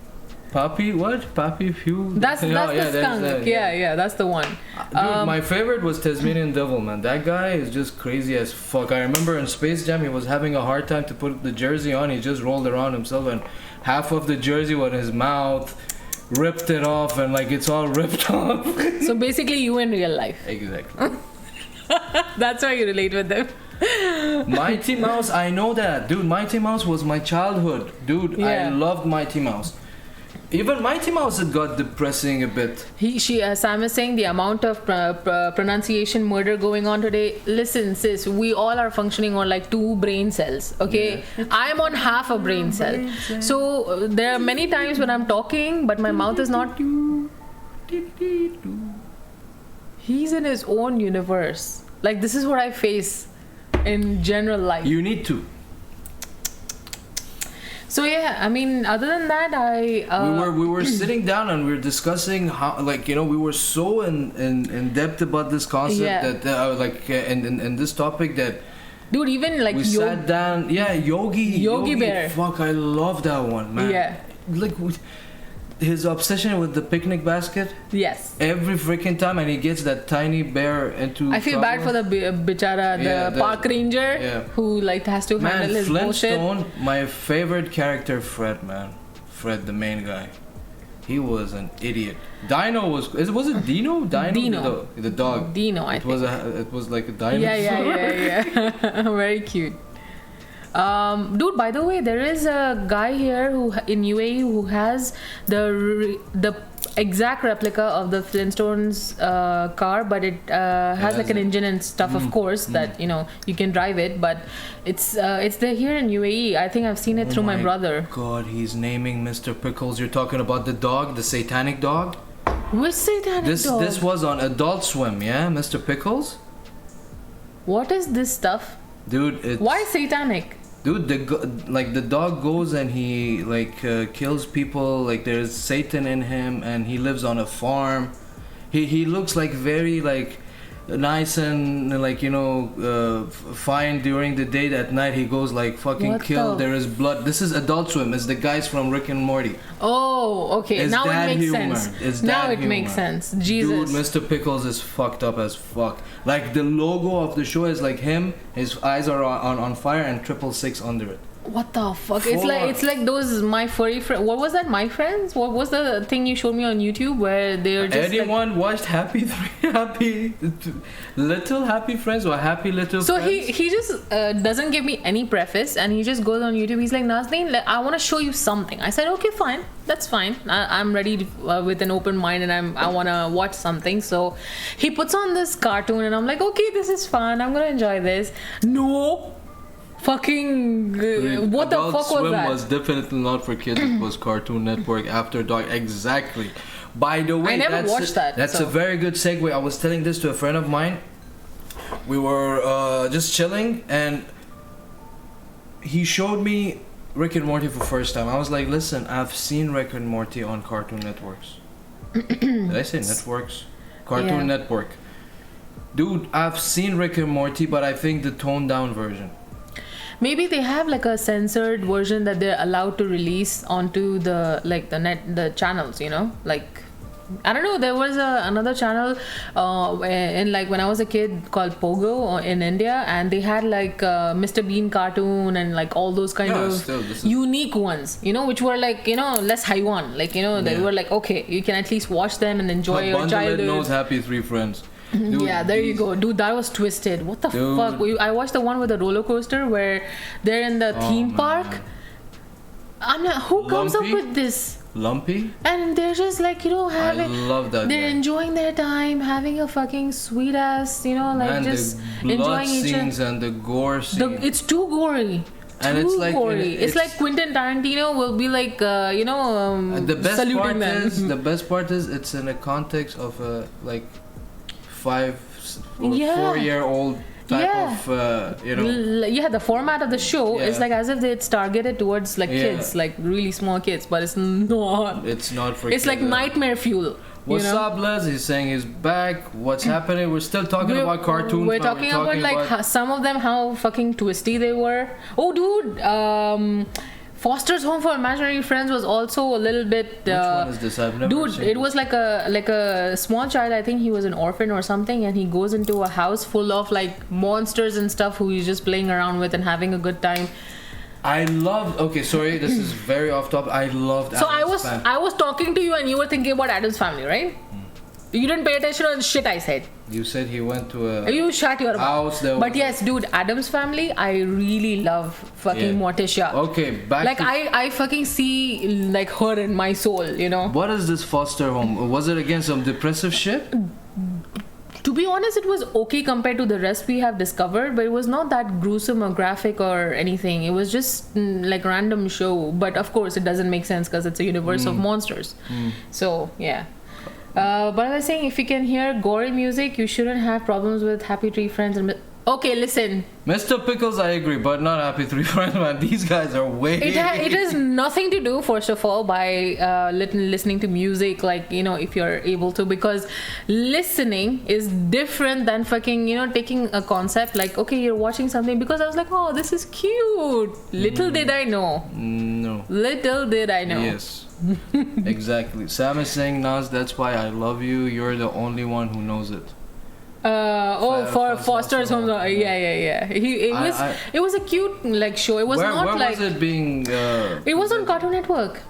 Papi, what? Papi Pew? That's the skunk. Yeah, that's the one. Dude, my favorite was Tasmanian Devil, man. That guy is just crazy as fuck. I remember in Space Jam, he was having a hard time to put the jersey on. He just rolled around himself and half of the jersey was in his mouth, ripped it off, and like it's all ripped off. So basically you in real life. Exactly. That's why you relate with them. Mighty Mouse, I know that. Dude, Mighty Mouse was my childhood. Dude, I loved Mighty Mouse. Even Mighty Mouse had got depressing a bit. Sam is saying the amount of pronunciation murder going on today. Listen, sis, we all are functioning on like 2 brain cells, okay? Yeah. I'm on half a brain cell. So there are many times when I'm talking, but my mouth is not. He's in his own universe. Like, this is what I face in general life. You need to. So yeah, I mean, other than that, we were sitting down and we were discussing how, we were so in depth about this concept that in this topic that. Dude, even like we sat down. Yeah, Yogi Bear. Fuck, I love that one, man. Yeah. Like his obsession with the picnic basket. Yes. Every freaking time, and he gets that tiny bear into. I feel bad for the bichara, the park ranger, who like has to handle his bullshit. My favorite character, Fred, man. Fred, the main guy. He was an idiot. Dino was it Dino? Dino. The dog. Dino, I think. It was like a dinosaur. Yeah. Very cute. Dude, by the way, there is a guy here who in UAE who has the exact replica of the Flintstones car, but it has like an engine and stuff, of course, that you can drive it. But it's there here in UAE. I think I've seen it through my brother. God, he's naming Mr. Pickles. You're talking about the dog, the satanic dog. Which satanic dog? This was on Adult Swim, yeah, Mr. Pickles. What is this stuff? Dude, why satanic? Dude, the dog goes and he kills people. Like there's Satan in him, and he lives on a farm. He looks like very nice and fine during the day. At night he goes fucking kill. There is blood. This is Adult Swim. It's the guys from Rick and Morty. Oh, okay. It's now it makes humor. sense. Now it makes sense. Jesus. Dude, Mr. Pickles is fucked up as fuck. Like the logo of the show is like him. His eyes are on fire and 666 under it. What the fuck? It's like those My Furry Friends. What was that? My Friends? What was the thing you showed me on YouTube where they're just anyone watched Happy Little Happy Friends or Happy Little so Friends? he just doesn't give me any preface, and he just goes on YouTube. He's like, Nazneen, I want to show you something. I said, okay, fine, that's fine. I'm ready with an open mind, and I want to watch something. So he puts on this cartoon, and I'm like, okay, this is fun. I'm gonna enjoy this. No. Fucking what Adult the fuck Swim was that? Was definitely not for kids. It was Cartoon Network After Dark. Exactly. By the way, I never watched that. That's a very good segue. I was telling this to a friend of mine. We were just chilling, and he showed me Rick and Morty for the first time. I was like, listen, I've seen Rick and Morty on Cartoon Networks. Did I say networks? Cartoon Network. Dude, I've seen Rick and Morty, but I think the toned down version. Maybe they have like a censored version that they're allowed to release onto the channels, like I don't know. There was another channel in when I was a kid called Pogo in India, and they had Mr. Bean cartoon and all those kind of unique ones, which were less Haiwan, they were okay, you can at least watch them and enjoy your childhood. Knows Happy Three Friends. Dude, yeah, there you go. Dude, that was twisted. What the fuck? I watched the one with the roller coaster where they're in the theme park. Man. I'm not. Who comes up with this? Lumpy? And they're just having. I love that. They're enjoying their time, having a fucking sweet ass, Man, just the blood enjoying each scenes and the gore scenes. It's too gory. And gory. It's like Quentin Tarantino will be saluting them. The best part is it's in a context of 4-year-old type of the format of the show is as if it's targeted towards kids, really small kids, but it's not for kids. It's nightmare fuel. What's up, Les? He's saying he's back. What's happening? We're still talking about cartoons. We're talking about some of them, how fucking twisty they were. Oh dude, Foster's Home for Imaginary Friends was also a little bit. Which one is this? I've never seen. Dude, it was like a small child. I think he was an orphan or something, and he goes into a house full of monsters and stuff who he's just playing around with and having a good time. I loved. Okay, sorry, this is very off topic. I loved. So I was talking to you, and you were thinking about Addams Family, right? You didn't pay attention to the shit I said. You said he went to a you shut your house. But yes, dude, Addams Family, I really love fucking Morticia. Okay, back I fucking see her in my soul, What is this foster home? Was it again some depressive shit? To be honest, it was okay compared to the rest we have discovered, but it was not that gruesome or graphic or anything. It was just random show, but of course it doesn't make sense because it's a universe of monsters. So yeah. But I was saying, if you can hear gory music, you shouldn't have problems with Happy Tree Friends. Okay, listen. Mr. Pickles, I agree, but not Happy Three Friends, man. These guys are way... It has nothing to do, first of all, by listening to music, if you're able to, because listening is different than fucking, taking a concept, okay, you're watching something, because I was like, oh, this is cute. Little did I know. No. Little did I know. Yes. Exactly. Sam is saying, Naz, that's why I love you. You're the only one who knows it. For Foster's Home. Yeah. It was a cute show. It was not where was it being? It was on Cartoon Network.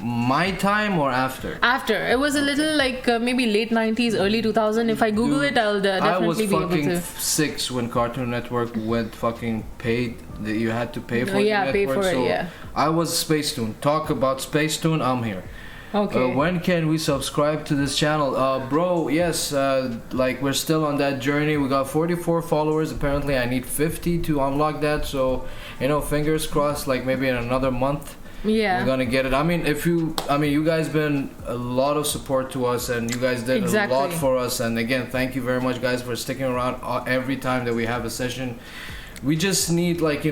My time or after? After. It was a little like maybe late 90s, early 2000. If I Google it, I'll definitely be able to. I was fucking 6 when Cartoon Network went fucking paid. You had to pay for the network. Pay for it, yeah. I was Space Tune. Talk about Space Tune, I'm here. Okay. When can we subscribe to this channel? Bro, yes, like we're still on that journey. We got 44 followers. Apparently I need 50 to unlock that. So, fingers crossed, like maybe in another month. Yeah, we're gonna get it. I mean, you guys been a lot of support to us, and you guys did a lot for us. And again, thank you very much, guys, for sticking around every time that we have a session. We just need, like,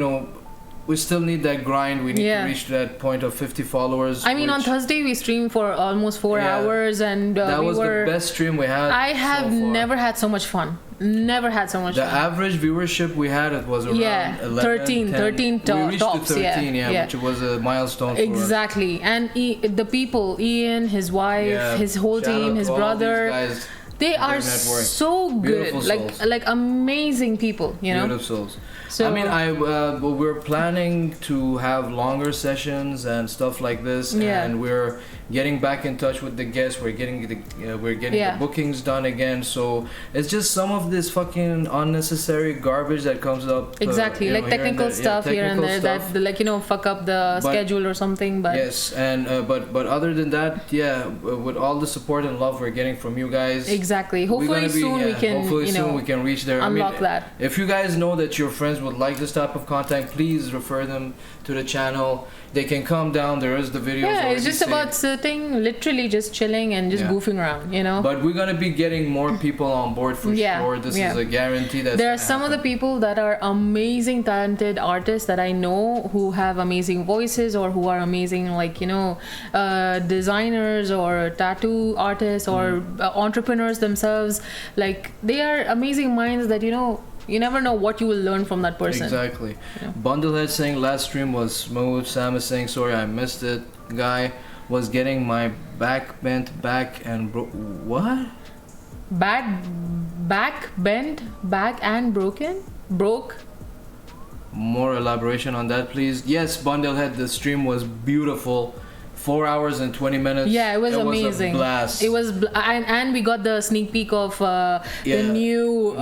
we still need that grind. We need to reach that point of 50 followers. I mean, on Thursday we streamed for almost 4 hours, and that was the best stream we had. I have never had so much fun. Never had so much fun. The average viewership we had, it was around 11, 13 we reached tops. To 13, which was a milestone for exactly. us. And the people, Ian, his wife, his whole team, his brother, they are so good. Like amazing people, Beautiful souls. So, I mean, we're planning to have longer sessions and stuff like this, and we're getting back in touch with the guests. We're getting the bookings done again. So it's just some of this fucking unnecessary garbage that comes up. Exactly, like technical stuff here and there that like fuck up the schedule or something. But yes, and but other than that, with all the support and love we're getting from you guys, exactly. Hopefully soon we can soon we can reach there. Unlock that. If you guys know that your friends would like this type of content, please refer them to the channel. They can come down. There is the videos. Yeah, it's just about sitting, literally just chilling and just goofing around, But we're gonna be getting more people on board for sure. This is a guarantee. There are some of the people that are amazing, talented artists that I know who have amazing voices or who are amazing, like designers or tattoo artists or entrepreneurs themselves. Like they are amazing minds that you never know what you will learn from that person. Exactly. Bundlehead saying last stream was smooth. Sam is saying sorry I missed it. Guy was getting my back bent back and what? Back bent back and broke. More elaboration on that, please. Yes, Bundlehead. The stream was beautiful. 4 hours and 20 minutes. Yeah, it was amazing. Was a blast. It was, and we got the sneak peek of the new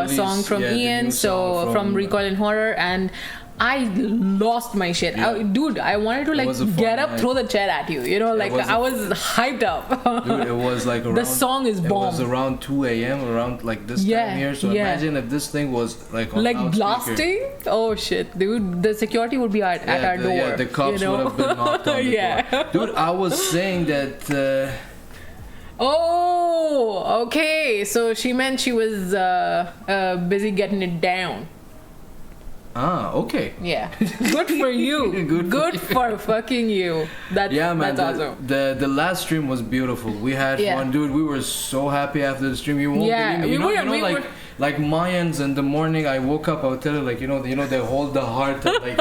song from Ian, from Recoil in Horror, and I lost my shit. Dude, I wanted to get up, throw the chair at you. I was hyped up. Dude, it was like around, the song is bomb. It was around 2 a.m. around like this time here. So imagine if this thing was like on blasting. Oh shit, dude! The security would be at our door. Yeah, the cops would have been knocked on the door. Dude, I was saying that. Oh, okay. So she meant she was busy getting it down. Ah, okay. Yeah. Good for you. Good for fucking you. That's awesome. The last stream was beautiful. We had fun, dude. We were so happy after the stream. You won't believe me. We were like Mayans in the morning. I woke up. I would tell her like they hold the heart and like.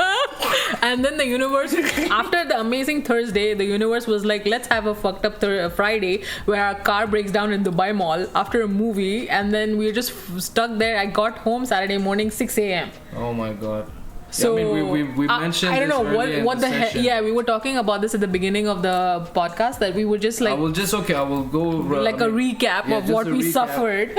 And then the universe, after the amazing Thursday, the universe was like, let's have a fucked up Friday where our car breaks down in Dubai Mall after a movie, and then we were just stuck there. I got home Saturday morning 6 a.m. Oh my god. So I mean, we mentioned. I don't know what the hell. Yeah, we were talking about this at the beginning of the podcast that we were just like. I will go like a recap of what we suffered.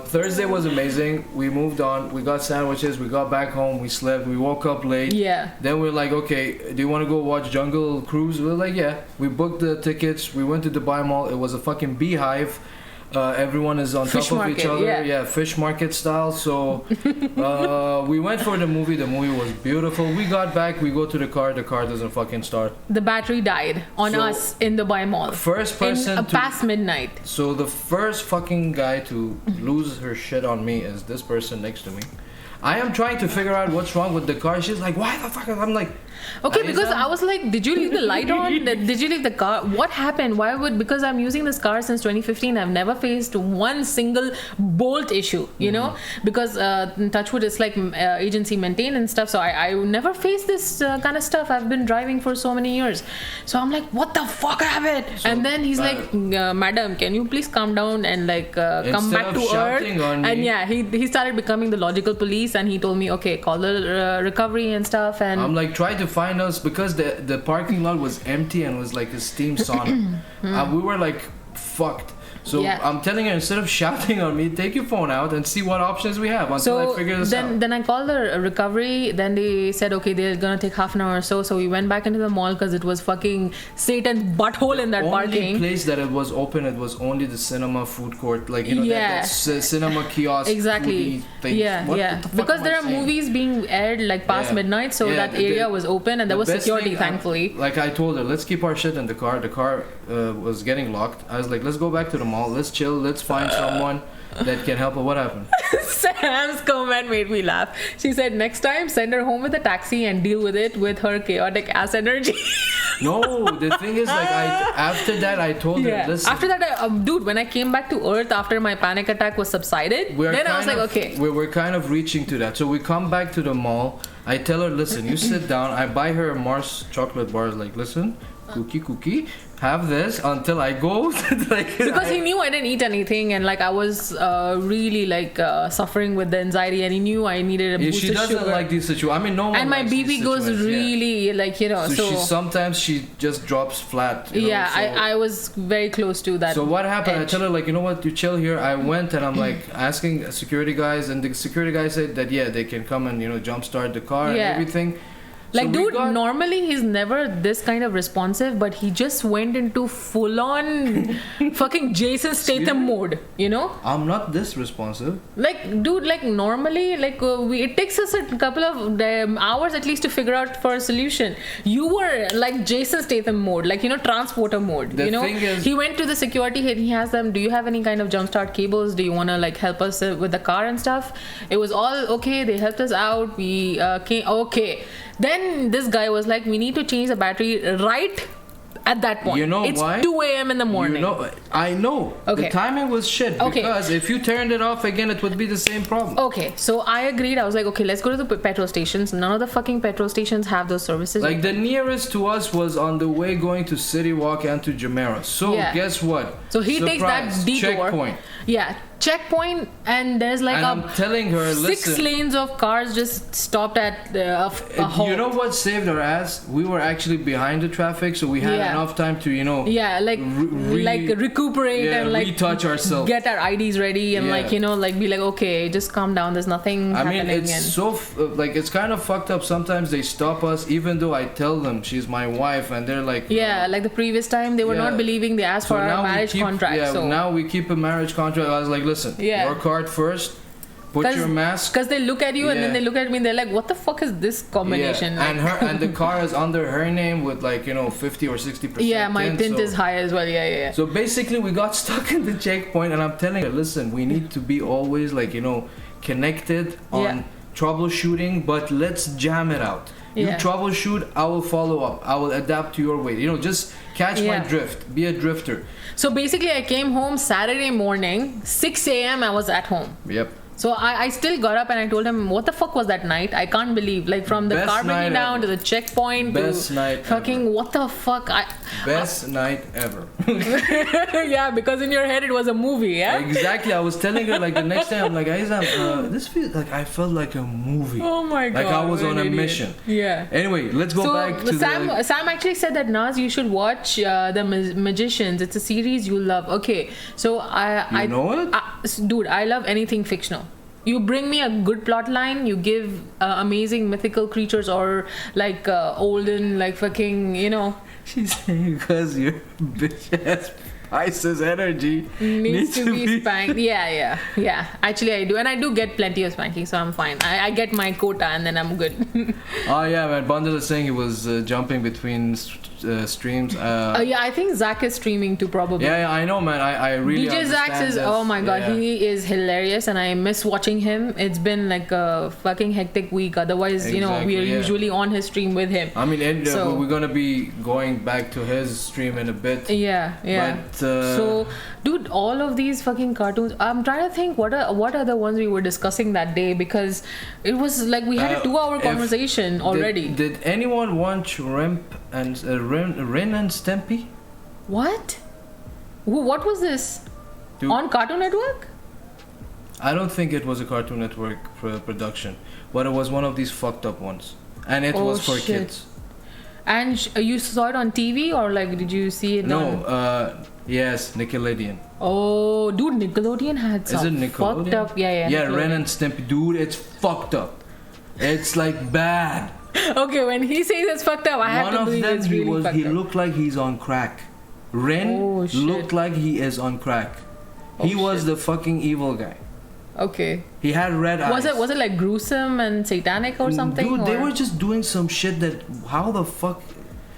Thursday was amazing. We moved on. We got sandwiches. We got back home. We slept. We woke up late. Yeah. Then we're like, okay, do you want to go watch Jungle Cruise? We're like, yeah. We booked the tickets. We went to Dubai Mall. It was a fucking beehive. Everyone is on top of each other. Yeah, fish market style. So we went for the movie. The movie was beautiful. We got back. We go to the car. The car doesn't fucking start. The battery died on us in the Dubai Mall. First person past midnight. So the first fucking guy to lose her shit on me is this person next to me. I am trying to figure out what's wrong with the car. She's like, why the fuck? I'm like, okay, because I was like, did you leave the light on? Did you leave the car? What happened? Because I'm using this car since 2015. I've never faced one single bolt issue, you know, because Touchwood is like agency maintained and stuff. So I never faced this kind of stuff. I've been driving for so many years. So I'm like, what the fuck happened? So, and then he's like, madam, can you please calm down and like come back to earth? And yeah, he started becoming the logical police, and he told me, okay, call the recovery and stuff. And I'm like, try to find us because the parking lot was empty and was like a steam sauna. We were like fucked. So I'm telling her, instead of shouting on me, take your phone out and see what options we have until I figure this out. Then I called the recovery. Then they said, okay, they're gonna take half an hour or so. So we went back into the mall because it was fucking Satan's butthole in that parking. The only place that it was open, it was only the cinema food court, like that cinema kiosk. Exactly. Thing. Because there are movies being aired like past midnight, so that area was open and there was security, thankfully. Like I told her, let's keep our shit in the car. The car was getting locked. I was like, let's go back to the mall. Let's chill. Let's find someone that can help her. What happened? Sam's comment made me laugh. She said, next time, send her home with a taxi and deal with it with her chaotic ass energy. No, the thing is, like, after that, I told her, listen. After that, dude, when I came back to Earth after my panic attack was subsided, then I was like, okay. We're kind of reaching to that. So we come back to the mall. I tell her, listen, you sit down. I buy her a Mars chocolate bars. Like, listen, cookie. Have this until I go. Because he knew I didn't eat anything and like I was really like suffering with the anxiety, and he knew I needed a boost of sugar. She doesn't like these situations. I mean, no one. And my BP goes really like So sometimes she just drops flat. I was very close to that. So what happened? edge. I tell her like, you know what, you chill here. I went and I'm like asking security guys, and the security guy said that they can come and jumpstart the car and everything. Like, dude, normally he's never this kind of responsive, but he just went into full-on fucking Jason Statham mode, I'm not this responsive. Like, dude, like, normally, like, it takes us a couple of hours at least to figure out for a solution. You were, like, Jason Statham mode, like, transporter mode, thing is, he went to the security and he has them, do you have any kind of jumpstart cables? Do you want to, like, help us with the car and stuff? It was all okay. They helped us out. We came, okay. Then this guy was like, we need to change the battery right at that point. It's why? 2 a.m. in the morning. I know. Okay. The timing was shit. Because if you turned it off again, it would be the same problem. Okay, so I agreed. I was like, okay, let's go to the petrol stations. None of the fucking petrol stations have those services. Like, the nearest to us was on the way going to City Walk and to Jumeirah. So guess what? So he takes that detour. Checkpoint. Yeah. Checkpoint, and there's like I'm telling her, 6 lanes of cars just stopped at a halt. You know what saved our ass? We were actually behind the traffic, so we had enough time to recuperate and like retouch ourselves, get our IDs ready, and be like, okay, just calm down, there's nothing happening. I mean, it's it's kind of fucked up. Sometimes they stop us even though I tell them she's my wife, and they're like, like the previous time they were not believing. They asked for our marriage contract. So now we keep a marriage contract. I was like, listen, your card first, put your mask. Because they look at you and then they look at me and they're like, what the fuck is this combination? Yeah. And the car is under her name with 50 or 60%. Yeah, my tint is high as well. Yeah. So basically we got stuck in the checkpoint, and I'm telling her, listen, we need to be always connected on troubleshooting, but let's jam it out. You troubleshoot, I will follow up. I will adapt to your way. Just catch my drift. Be a drifter. So basically, I came home Saturday morning, 6 a.m. I was at home. Yep. So I still got up and I told him, what the fuck was that night? I can't believe. Like, from the car breaking down to the checkpoint to fucking ever. What the fuck? Best night ever. Yeah, because in your head it was a movie, yeah? Exactly. I was telling her, like, the next day, I'm like, Aizam, this feels like I felt like a movie. Oh my God. Like I was on a mission. Yeah. Anyway, let's go back to Sam actually said that, Naz, you should watch The Magicians. It's a series you'll love. Okay. So I know it? Dude, I love anything fictional. You bring me a good plot line, you give amazing mythical creatures or like olden, like fucking, She's saying because your bitch ass Pisces energy needs to be spanked. Yeah. Actually, I do. And I do get plenty of spanking, so I'm fine. I get my quota and then I'm good. Oh, yeah, man. Bandel is saying he was jumping between streams. I think Zach is streaming too, probably. Yeah, I know, man. I really DJ Zach is, oh my God, he is hilarious and I miss watching him. It's been like a fucking hectic week. Otherwise, we are usually on his stream with him. I mean, we're going to be going back to his stream in a bit. Yeah. But, so, dude, all of these fucking cartoons, I'm trying to think what are the ones we were discussing that day, because it was like we had a 2-hour conversation already. Did anyone watch Ren and Stimpy? What? What was this? Dude, on Cartoon Network? I don't think it was a Cartoon Network production, but it was one of these fucked up ones. And it was for kids. And you saw it on TV or like did you see it? No, yes, Nickelodeon. Oh, dude, Nickelodeon had some Is it Nickelodeon? fucked up. Yeah, Ren and Stimpy, dude, it's fucked up. It's like bad. Okay, when he says it's fucked up, I have to believe it's really fucked He up. looked like he's on crack. Ren looked like he is on crack. He was the fucking evil guy. Okay. He had red eyes. Was it like gruesome and satanic or something? Dude, they or? were just doing some shit that, how the fuck?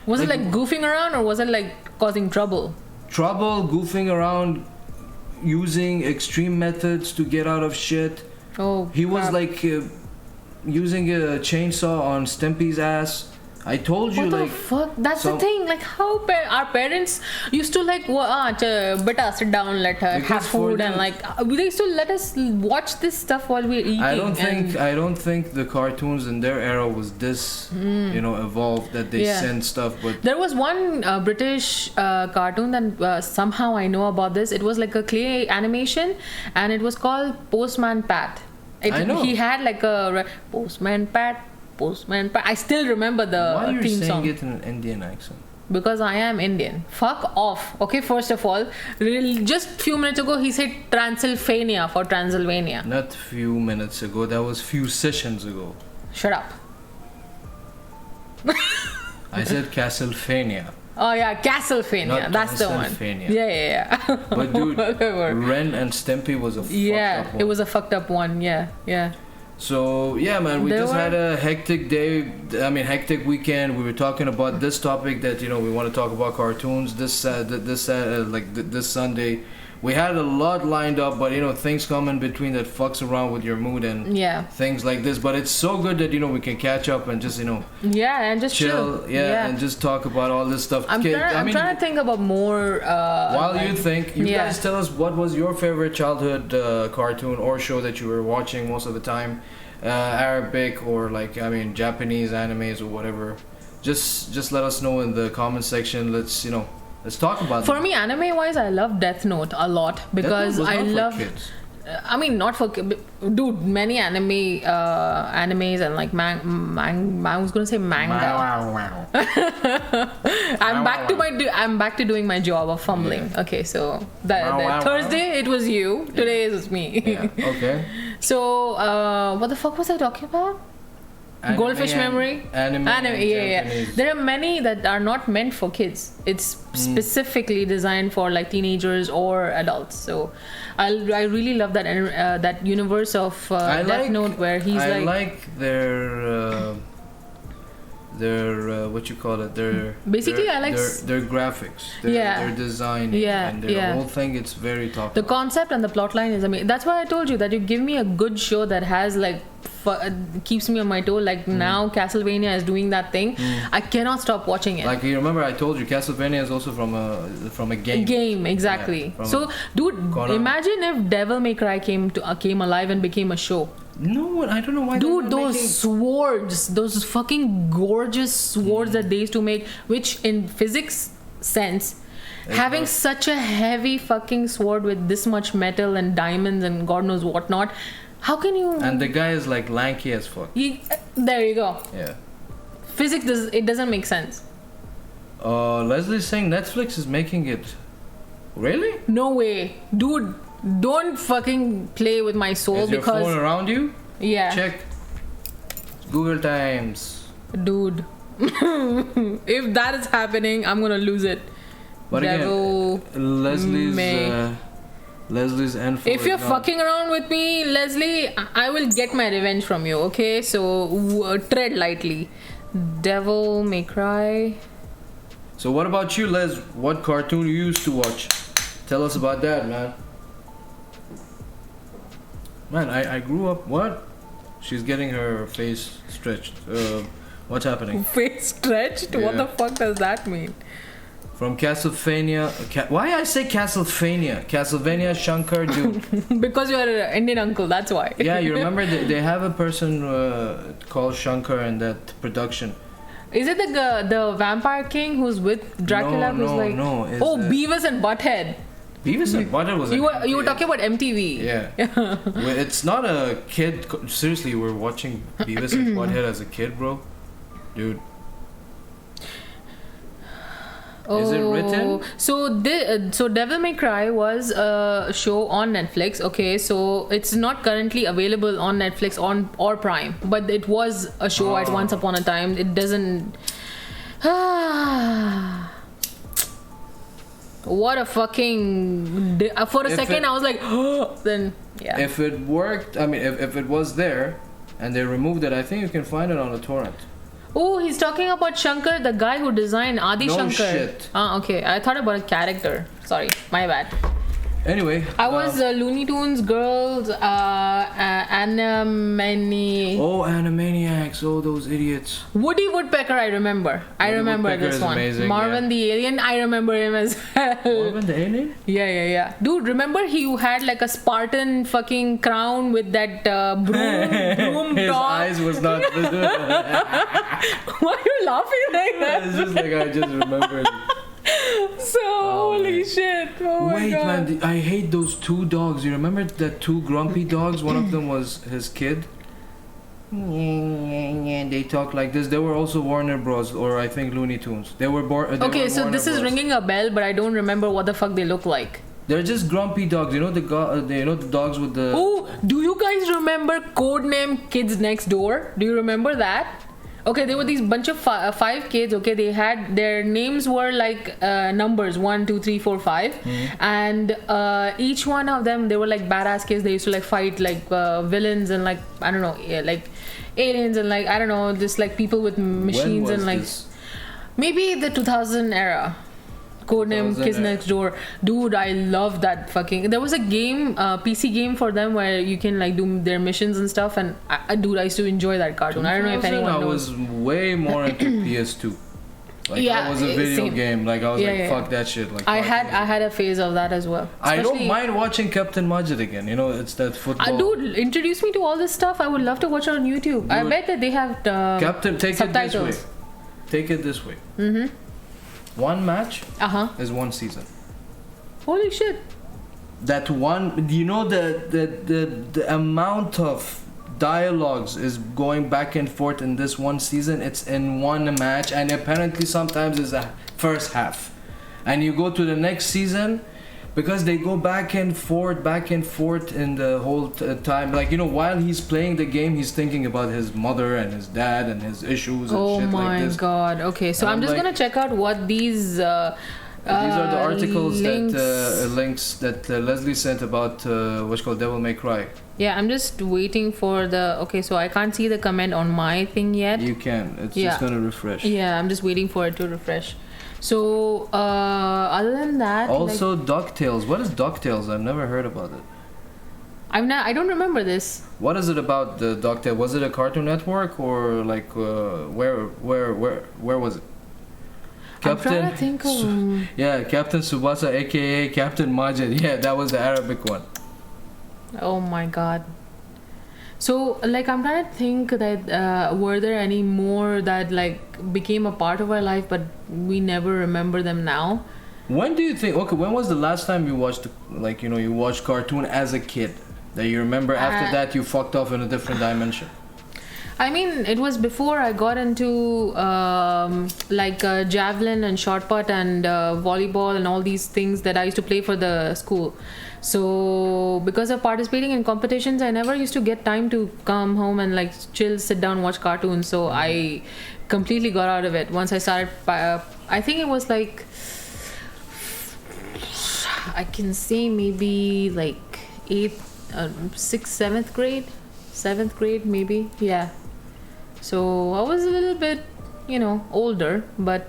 Was it like goofing around or was it like causing trouble? Trouble, goofing around, using extreme methods to get out of shit. Oh, He was like using a chainsaw on Stimpy's ass. I told you, what like, the fuck? That's the thing. Like, how our parents used to like, beta, sit down, let her have food, and like they used to let us watch this stuff while we're eating. I don't think the cartoons in their era was this, evolved that they send stuff. But there was one British cartoon that somehow I know about this. It was like a clay animation, and it was called Postman Pat. I know. He had like a Postman Pat. I still remember the why are you theme saying song. it in an Indian accent? Because I am Indian. Fuck off. Okay, first of all, just few minutes ago he said Transylvania for Transylvania. Not few minutes ago. That was few sessions ago. Shut up. I said Castlevania. Oh yeah, Castlevania. Not That's the one. Castlevania. Yeah. But dude, Ren and Stimpy was a fucked up one. It was a fucked up one. Yeah. So yeah, man, we just had a hectic day. I mean, hectic weekend. We were talking about this topic that we want to talk about cartoons. This Sunday, we had a lot lined up, but things come in between that fucks around with your mood and things like this. But it's so good that we can catch up and just and just chill. And just talk about all this stuff. I'm trying to think about more. While you think, guys tell us what was your favorite childhood cartoon or show that you were watching most of the time, Arabic or Japanese animes or whatever. Just let us know in the comment section. Let's talk about For me, anime-wise, I love Death Note a lot because I love. Kids. I mean, not for dude. Many animes and like I was gonna say manga. I'm back to doing my job of fumbling. Yeah. Okay, so the Thursday it was you. Today it was me. Yeah. Okay. So what the fuck was I talking about? Goldfish Memory. Anime. Yeah. There are many that are not meant for kids. It's specifically designed for like teenagers or adults. So I really love that that universe of Death Note where he's I like their what you call it, their graphics, their design, and their whole thing. It's very top. The concept and the plot line is amazing. That's why I told you that you give me a good show that has like keeps me on my toe. Like now Castlevania is doing that thing. I cannot stop watching it. Like you remember I told you Castlevania is also from a game. Exactly. Yeah, so dude, imagine if Devil May Cry came alive and became a show. No, I don't know why. Dude, swords, those fucking gorgeous swords that they used to make, which in physics sense, having such a heavy fucking sword with this much metal and diamonds and God knows what not, how can you? And the guy is like lanky as fuck. There you go. Yeah. Physics doesn't make sense. Leslie's saying Netflix is making it. Really? No way, dude. Don't fucking play with my soul Is your because phone around you? Yeah. Check. Google Times. Dude. If that is happening, I'm gonna lose it. But Devil Leslie's info. If you're fucking around with me, Leslie, I will get my revenge from you. Okay, so tread lightly. Devil May Cry. So what about you, Les? What cartoon you used to watch? Tell us about that, man. Man, I grew up. What? She's getting her face stretched. What's happening? Face stretched? Yeah. What the fuck does that mean? From Castlevania. Why I say Castlevania? Castlevania Shankar dude. Because you're an Indian uncle, that's why. Yeah, you remember they have a person called Shankar in that production. Is it the vampire king who's with Dracula? No. Beavis and Butthead. Beavis and Butthead was. You were talking about MTV. Yeah. Well, it's not a kid. Seriously, we're watching Beavis and Butthead as a kid, bro. Dude. Is it written? So Devil May Cry was a show on Netflix. Okay, so it's not currently available on Netflix or Prime, but it was a show at once upon a time. It doesn't. What a fucking. For a second, I was like, then yeah. If it worked, I mean, if it was there, and they removed it, I think you can find it on a torrent. Oh, he's talking about Shankar, the guy who designed Adi No Shankar. shit. Okay. I thought about a character. Sorry, my bad. Anyway, I was Looney Tunes girls, Animani. Oh, Animaniacs! Oh, those idiots. Woody Woodpecker, I remember. I remember Woodpecker this is one. amazing, Marvin the Alien, I remember him as well. Marvin the Alien? Yeah. Dude, remember he had like a Spartan fucking crown with that broom His top? eyes was not. Why are you laughing like that? It's just like I just remembered. So, holy shit. Oh my Wait, God. man, I hate those two dogs. You remember the two grumpy dogs? One of them was his kid. They talk like this. They were also Warner Bros. Or I think Looney Tunes. They were born. Okay, so this is ringing a bell, but I don't remember what the fuck they look like. They're just grumpy dogs. You know the dogs with the. Oh, do you guys remember Codename Kids Next Door? Do you remember that? Okay, there were these bunch of 5 kids. Okay, they had their names were like numbers 1, 2, 3, 4, 5, and each one of them they were like badass kids. They used to like fight like villains and like I don't know, like aliens and like I don't know, just like people with machines and like this? maybe the 2000 era. Codename Kids Next Door. Dude, I love that fucking. There was a game, PC game for them where you can like do their missions and stuff. And dude, I used to enjoy that cartoon. I don't know if anyone knows. I was way more into PS2. Like Yeah, that was a video same. game. Like I was like, fuck that shit. Like I had a phase of that as well. I don't mind watching Captain Majid again. You know, it's that football. Dude, introduce me to all this stuff. I would love to watch it on YouTube. I bet that they have Captain, take subtitles. it this way. Take it this way. One match is one season. Holy shit. That one, you know, the amount of dialogues is going back and forth in this one season. It's in one match, and apparently sometimes it's a first half, and you go to the next season because they go back and forth in the whole time. Like, you know, while he's playing the game, he's thinking about his mother and his dad and his issues and shit like this. Oh my god. Okay, so And I'm just like, gonna check out what these these are the articles links. links that Leslie sent about what's called Devil May Cry. Yeah, I'm just waiting for the. Okay, so I can't see the comment on my thing yet. You can. It's Yeah. just gonna refresh. Yeah, I'm just waiting for it to refresh. So, other than that, Also, DuckTales. What is DuckTales? I've never heard about it. I don't remember this. What is it about the DuckTales? Was it a Cartoon Network or like where was it? I'm trying to think of. Yeah, Captain Tsubasa, aka Captain Majid. Yeah, that was the Arabic one. Oh my god. So, like, I'm trying to think that were there any more that like became a part of our life, but we never remember them now? When do you think? Okay, when was the last time you watched, like, you know, you watched cartoon as a kid that you remember? After that, you fucked off in a different dimension. I mean, it was before I got into javelin and shot put and volleyball and all these things that I used to play for the school. So because of participating in competitions, I never used to get time to come home and like chill, sit down, watch cartoons. So I completely got out of it once I started. I think it was like, I can say maybe like 7th grade maybe. Yeah. So I was a little bit, older, but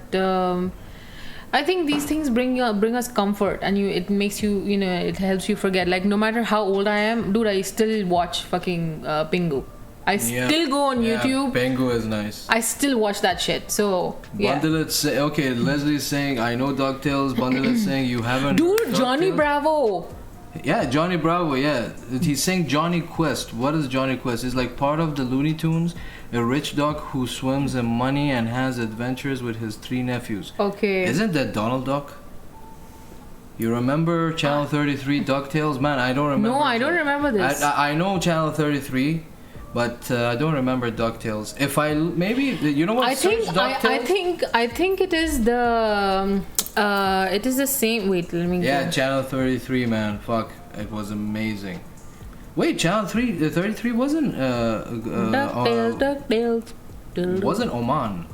I think these things bring us comfort, and it makes you, it helps you forget. Like, no matter how old I am, dude, I still watch fucking Pingu. I still go on YouTube. Pingu is nice. I still watch that shit. So yeah. Okay, Leslie's saying I know DuckTales. Bundelet's saying you haven't. Dude, Johnny Bravo. Yeah, Johnny Bravo. Yeah, he's saying Johnny Quest. What is Johnny Quest? It's like part of the Looney Tunes. A rich dog who swims in money and has adventures with his 3 nephews. Okay. Isn't that Donald Duck? You remember Channel 33 DuckTales? Man, I don't remember. No, I don't remember this. I know Channel 33, but I don't remember DuckTales. If I maybe you know what? I think it is the It is the same. Wait, let me. Yeah, go. Channel 33, man. Fuck, it was amazing. Wait, Channel 33 wasn't DuckTales. wasn't Oman.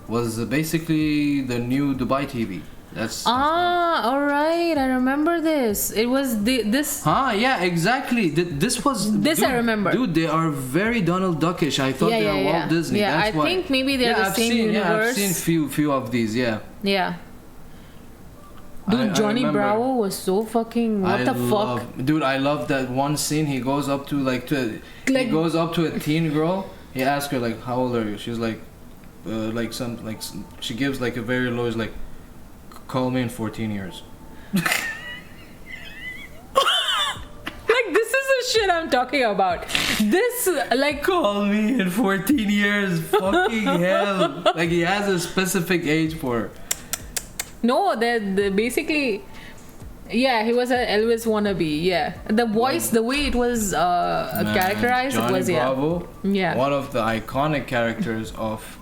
Was basically the new Dubai TV. That's all right. I remember this. It was this. Yeah, exactly. This was. This dude, I remember. Dude, they are very Donald Duckish. I thought they were Walt Disney. Yeah, That's why. think maybe they're the same universe. Yeah, I've seen few of these. Yeah. Yeah. Dude, Johnny Bravo was so fucking. What the fuck? Dude, I love that one scene. He goes up to he goes up to a teen girl. He asks her like, "How old are you?" She's like, she gives like a very low. Is like, "Call me in 14 years." Like, this is the shit I'm talking about. This, like... Call me in 14 years. Fucking hell. Like, he has a specific age for her. No, they're basically... Yeah, he was an Elvis wannabe, yeah. The voice, the way it was characterized, Johnny it was, Bravo, yeah. One of the iconic characters of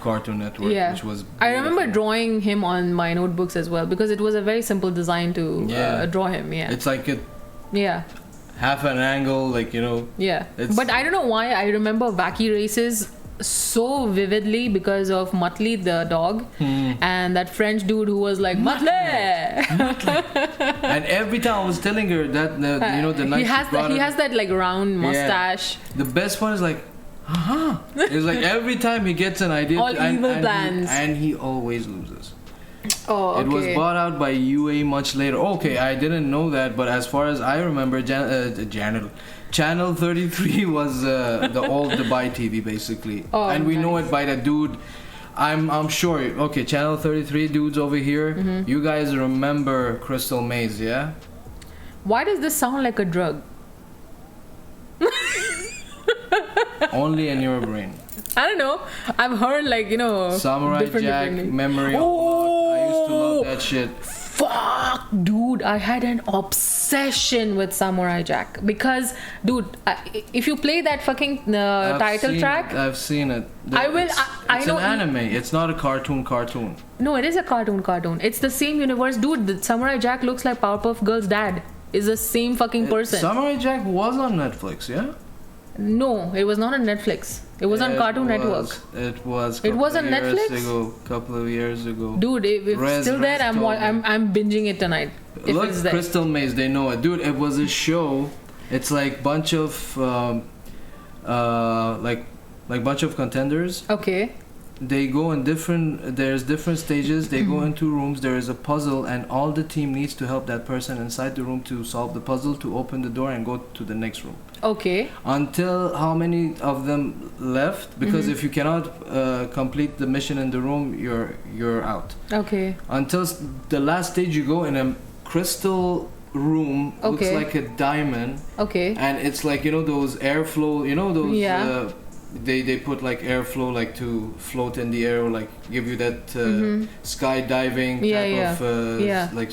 Cartoon Network, which was beautiful. I remember drawing him on my notebooks as well because it was a very simple design to draw him. It's like half an angle, like, you know. Yeah, but I don't know why I remember Wacky Races so vividly because of Muttley the dog and that French dude who was like Muttley. And every time I was telling her that the night he has that like round mustache. The best one is like, it's like every time he gets an idea, all evil plans, and he always loses. Oh, okay. It was bought out by UA much later. Okay, I didn't know that, but as far as I remember, Channel 33 was the old Dubai TV basically, and we know it by the dude. I'm sure. Okay, Channel 33 dudes over here. Mm-hmm. You guys remember Crystal Maze, yeah? Why does this sound like a drug? Only in your brain. I don't know. I've heard like, you know, Samurai Jack, Memory Unlocked. I used to love that shit. Fuck, dude, I had an obsession with Samurai Jack because, dude, if you play that fucking title track, I've seen it. I will. It's an anime. It's not a cartoon. No, it is a cartoon. It's the same universe, dude. The Samurai Jack looks like Powerpuff Girls' dad. Is the same fucking person. Samurai Jack was on Netflix, yeah? No, it was not on Netflix. It was on Cartoon Network. It was. It was on Netflix. Couple of years ago. Dude, if it's still there, I'm binging it tonight. Look, Crystal Maze, they know it, dude. It was a show. It's like bunch of like bunch of contenders. Okay. They go in there's different stages. They go into rooms. There is a puzzle, and all the team needs to help that person inside the room to solve the puzzle, to open the door and go to the next room. Okay. Until how many of them left? Because if you cannot complete the mission in the room, you're out. Okay. Until the last stage, you go in a crystal room. Looks like a diamond. Okay. And it's like, you know, those airflow. You know those. Yeah. They put like airflow like to float in the air or like give you that skydiving type of like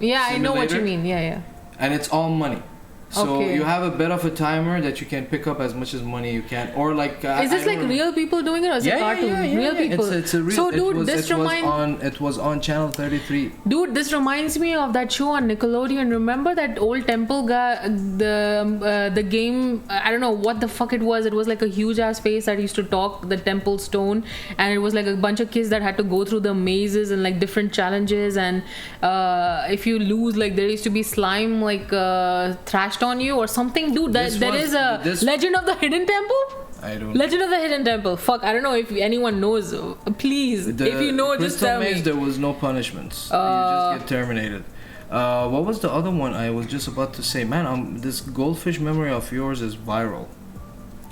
I know what you mean. Yeah. And it's all money. So you have a bit of a timer that you can pick up as much as money you can, or like. Is this like real people doing it, or is it cartoon? Real people. It's a real. So, dude, it was on Channel 33. Dude, this reminds me of that show on Nickelodeon. Remember that old temple guy? The game. I don't know what the fuck it was. It was like a huge ass face that used to talk. The Temple Stone, and it was like a bunch of kids that had to go through the mazes and like different challenges. And if you lose, like there used to be slime like thrashed on you or something, dude. There is a Legend of the Hidden Temple. I don't. Legend of the Hidden Temple. Fuck, I don't know if anyone knows. Please, if you know, just tell me. There was no punishments. You just get terminated. What was the other one I was just about to say? Man, this goldfish memory of yours is viral,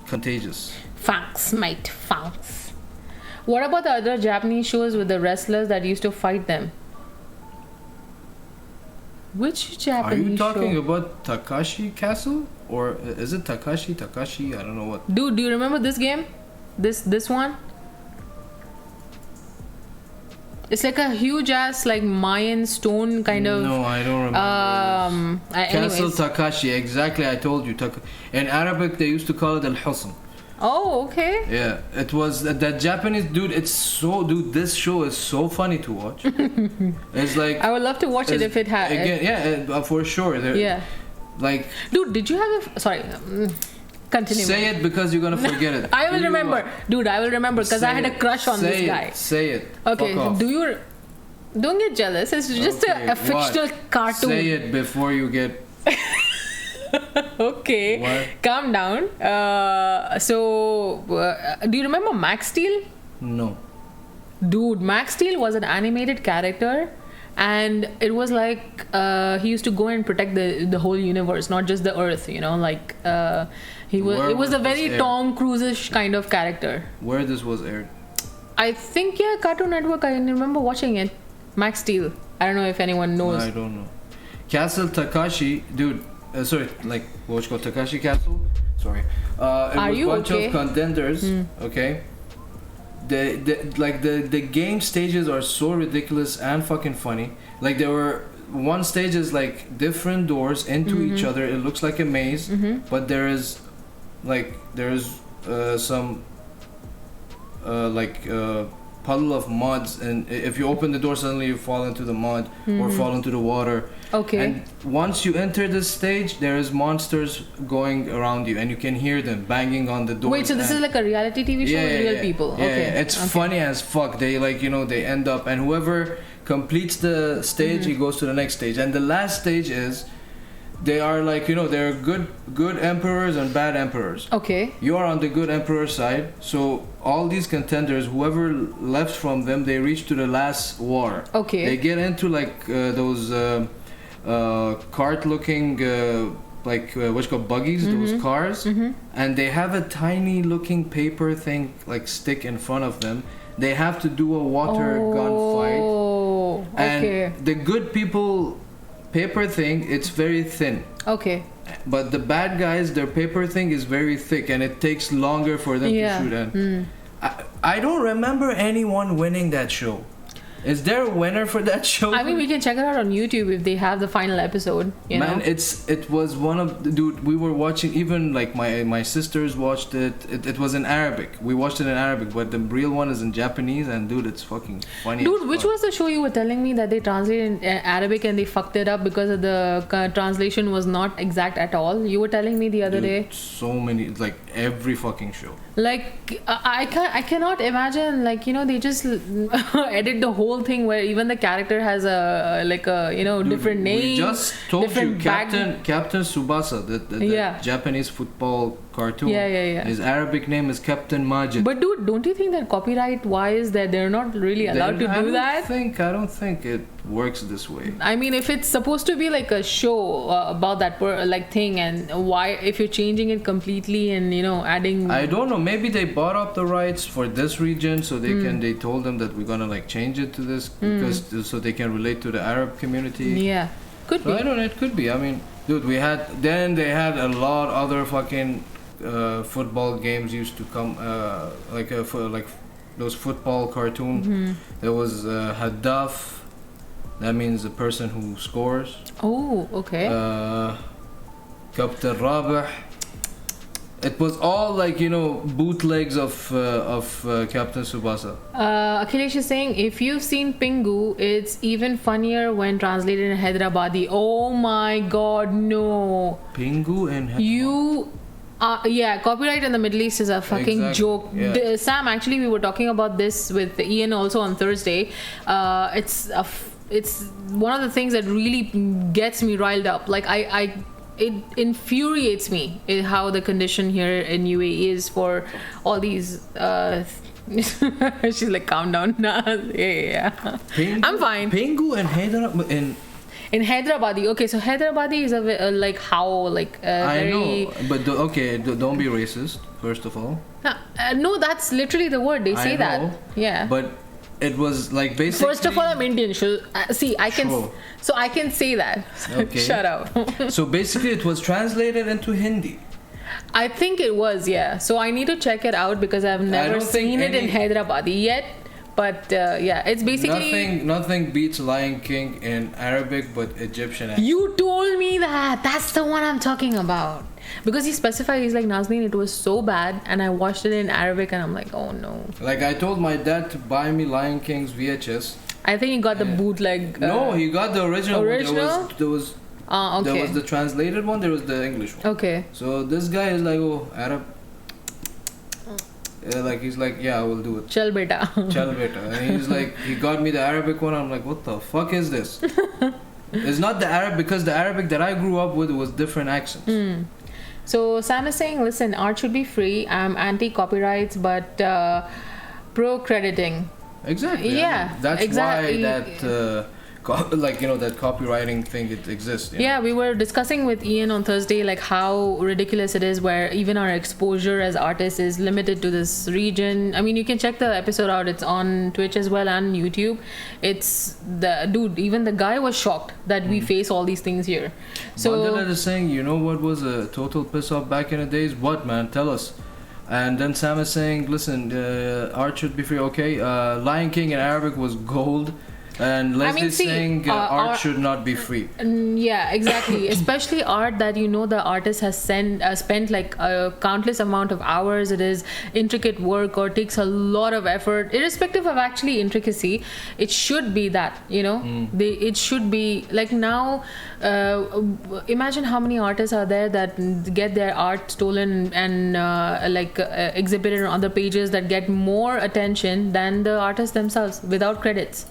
contagious. Thanks, mate. Thanks. What about the other Japanese shows with the wrestlers that used to fight them? Which Japanese show? Are you talking about Takashi Castle? Or is it Takashi? I don't know what. Dude, do you remember this game? This one? It's like a huge ass like Mayan stone kind of. No, I don't remember. Castle Takashi, exactly. I told you. In Arabic, they used to call it Al-Husn. Oh, okay. Yeah, it was that Japanese dude. It's so dude. This show is so funny to watch. It's like I would love to watch it if it had. Again, yeah, for sure. Yeah. Like, dude, did you have a sorry? Continue. Say it because you're gonna forget it. I will remember, dude. I will remember because I had a crush on this guy. Say it. Okay. Don't get jealous. It's just a fictional cartoon. Say it before you get. Okay. What? Calm down. Do you remember Max Steel? No. Dude, Max Steel was an animated character, and it was like he used to go and protect the whole universe, not just the Earth. You know, like it was a very Tom Cruise-ish kind of character. Where this was aired? I think Cartoon Network. I remember watching it. Max Steel. I don't know if anyone knows. No, I don't know. Castle Takashi, dude. Sorry, like what's called Takashi Castle. Sorry. It was a bunch of contenders. Okay. The game stages are so ridiculous and fucking funny. Like there were one stage is like different doors into each other. It looks like a maze, but there is some puddle of muds, and if you open the door, suddenly you fall into the mud or fall into the water. Okay. And once you enter this stage, there is monsters going around you, and you can hear them banging on the door. Wait, so this is like a reality TV show with real people? Yeah, okay. It's funny as fuck. They they end up, and whoever completes the stage, he goes to the next stage, and the last stage is. They are there are good emperors and bad emperors. Okay. You are on the good emperor side, so all these contenders, whoever left from them, they reach to the last war. Okay. They get into those cart-looking what's called buggies, those cars, and they have a tiny-looking paper thing stick in front of them. They have to do a water gun fight. Oh, okay. And the good people. Paper thing, it's very thin. Okay. But the bad guys, their paper thing is very thick, and it takes longer for them to shoot. And I don't remember anyone winning that show. Is there a winner for that show? I mean, we can check it out on YouTube if they have the final episode. Man, it was one of the dude. We were watching. Even my sisters watched it. It was in Arabic. We watched it in Arabic, but the real one is in Japanese. And dude, it's fucking funny. Dude, which was the show you were telling me that they translated in Arabic and they fucked it up because of the translation was not exact at all? You were telling me the other day. So many, every fucking show. I cannot imagine they just edit the whole thing where even the character has a different name. We just told you Captain Tsubasa, the Japanese football cartoon. Yeah. His Arabic name is Captain Majid. But dude, don't you think that copyright wise that they're not really allowed to do that? I don't think it works this way. I mean, if it's supposed to be like a show about that thing, and why if you're changing it completely and adding, I don't know, maybe they bought up the rights for this region, so they told them that we're gonna change it to this because so they can relate to the Arab community. Yeah, could be. I don't know, it could be. I mean, dude, they had a lot other fucking football games used to come those football cartoon. There was Haddaf. That means the person who scores. Oh, okay. Captain Rabah. It was all bootlegs of Captain Tsubasa. Akhilesh is saying if you've seen Pingu, it's even funnier when translated in Hyderabadi. Oh my God, no. Pingu and Hyderabadi. Copyright in the Middle East is a fucking joke. Yeah. Sam, actually, we were talking about this with Ian also on Thursday. It's one of the things that really gets me riled up. It infuriates me how the condition here in UAE is for all these. She's like, calm down. Yeah. Pingu, I'm fine. Pingu and Hyderabad in Hyderabadi. Okay, so Hyderabadi is I know, but don't be racist. First of all. No, that's literally the word they say. That. Yeah. But it was basically. First of all, I'm Indian. I can say that. Okay. Shut up. So basically, it was translated into Hindi. I think it was, yeah. So I need to check it out because I've never seen it in Hyderabadi yet. But yeah, it's basically nothing beats Lion King in Arabic but Egyptian accent. You told me that. That's the one I'm talking about. Because he specified, he's like, Nazneen, it was so bad, and I watched it in Arabic, and I'm like, oh no. Like, I told my dad to buy me Lion King's VHS. I think he got the bootleg. No, he got the original. Original? There was okay. There was the translated one, there was the English one. Okay. So this guy is like, oh, Arab. Like, he's like, yeah, I will do it. Chal beta. Chal beta. And he's like, he got me the Arabic one. I'm like, what the fuck is this? It's not the Arab, because the Arabic that I grew up with was different accents. So Sam is saying, listen, art should be free. I'm anti-copyrights, but pro-crediting. Exactly. Yeah. I mean, that's exactly. why that that copywriting thing, it exists. Yeah, we were discussing with Ian on Thursday like how ridiculous it is where even our exposure as artists is limited to this region. I mean, you can check the episode out. It's on Twitch as well and YouTube. It's the dude, even the guy was shocked that we face all these things here. So Bandalat is saying, you know what was a total piss off back in the days? What, man? Tell us. And then Sam is saying, listen, art should be free. Okay, Lion King in Arabic was gold. And Leslie's saying art should not be free. Yeah, exactly. Especially art that the artist has spent like a countless amount of hours. It is intricate work or takes a lot of effort, irrespective of actually intricacy. It should be that it should be like now. Imagine how many artists are there that get their art stolen and exhibited on other pages that get more attention than the artists themselves without credits.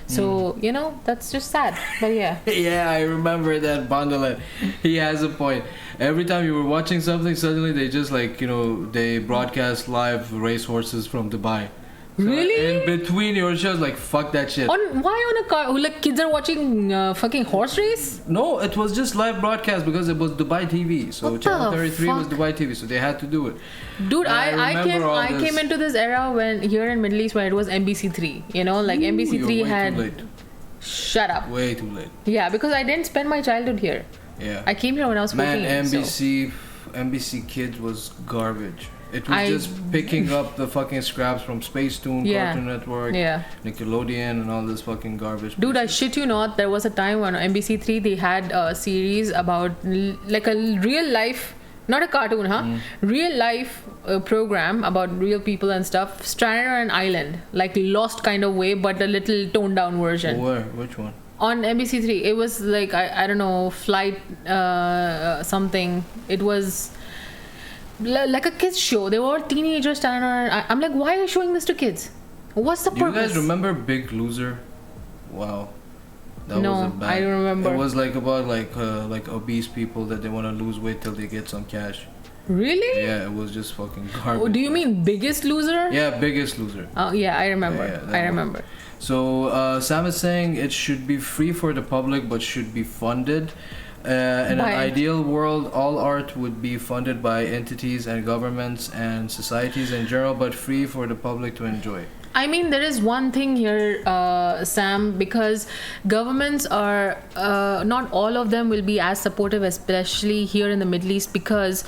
So, that's just sad. But yeah. Yeah, I remember that Bandalat. He has a point. Every time you were watching something, suddenly they just they broadcast live racehorses from Dubai. So really? In between your shows, like, fuck that shit. Why on a car? Like, kids are watching fucking horse race? No, it was just live broadcast because it was Dubai TV. So Channel 33 was Dubai TV, so they had to do it. Dude, I came into this era when here in Middle East where it was NBC3. NBC3 had. Too late. Shut up. Way too late. Yeah, because I didn't spend my childhood here. Yeah. I came here when I was 14. Man, NBC Kids was garbage. It was just picking up the fucking scraps from Spacetoon, Cartoon Network, Nickelodeon, and all this fucking garbage. Dude, I shit you not, there was a time on NBC3 they had a series about like a real life, not a cartoon, real life program about real people and stuff, stranded on an island, like Lost kind of way, but a little toned down version. Where? Which one? On NBC3, it was like I don't know, flight something. It was like a kids show. They were all teenagers standing on. I'm like, why are you showing this to kids? What's the purpose? You guys remember Big Loser? Wow, that was a bad. I don't remember. It was like about like obese people that they want to lose weight till they get some cash. Really? Yeah, it was just fucking garbage. Oh, do you mean Biggest Loser? Yeah, Biggest Loser. Oh yeah, I remember. I remember. So Sam is saying it should be free for the public, but should be funded. In an ideal world, all art would be funded by entities and governments and societies in general, but free for the public to enjoy. I mean, there is one thing here, Sam, because governments are, not all of them will be as supportive, especially here in the Middle East, because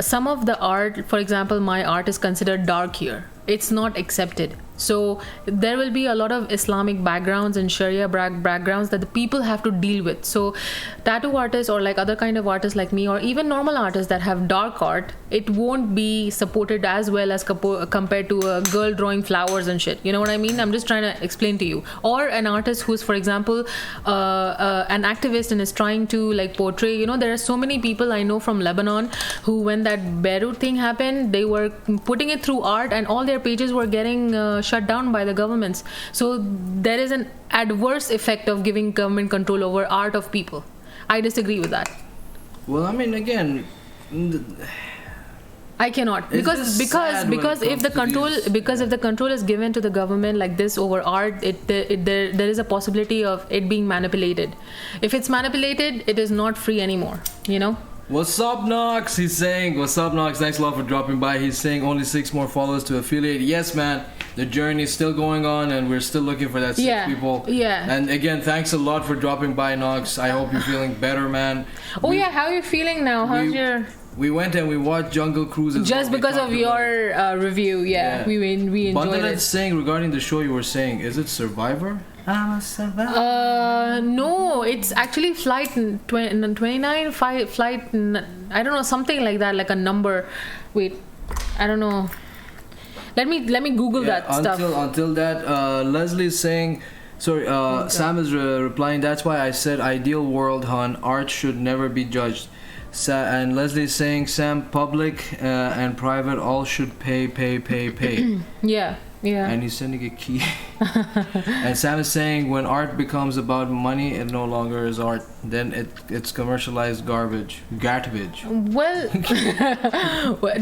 some of the art, for example, my art is considered dark here. It's not accepted. So there will be a lot of Islamic backgrounds and Sharia backgrounds that the people have to deal with. So tattoo artists or like other kind of artists like me, or even normal artists that have dark art, it won't be supported as well as compared to a girl drawing flowers and shit. You know what I mean? I'm just trying to explain to you. Or an artist who's, for example, an activist and is trying to like portray, there are so many people I know from Lebanon who, when that Beirut thing happened, they were putting it through art and all their pages were getting shut down by the governments. So there is an adverse effect of giving government control over art of people. I disagree with that. Well, I mean, again, I cannot, because if the control is given to the government like this over art, there is a possibility of it being manipulated. If it's manipulated, it is not free anymore. What's up, Knox? He's saying, what's up, Knox? Thanks a lot for dropping by. He's saying only 6 more followers to affiliate. Yes, man. the journey is still going on, and we're still looking for that 6 people. Yeah. And again, thanks a lot for dropping by, Nox. I hope you're feeling better, man. How are you feeling now? How's your... We went and we watched Jungle Cruise just because of your review. We enjoyed it. Saying regarding the show, you were saying, is it Survivor? I'm a survivor. No, it's actually flight 29, flight, I don't know, something like that, like a number. Wait, I don't know. Let me Google that stuff. Until that, Leslie is saying, sorry, Sam is replying, that's why I said ideal world, hon, art should never be judged. And Leslie is saying, Sam, public and private all should pay. Yeah. And he's sending a key. And Sam is saying, when art becomes about money, it no longer is art. Then it's commercialized garbage. Well,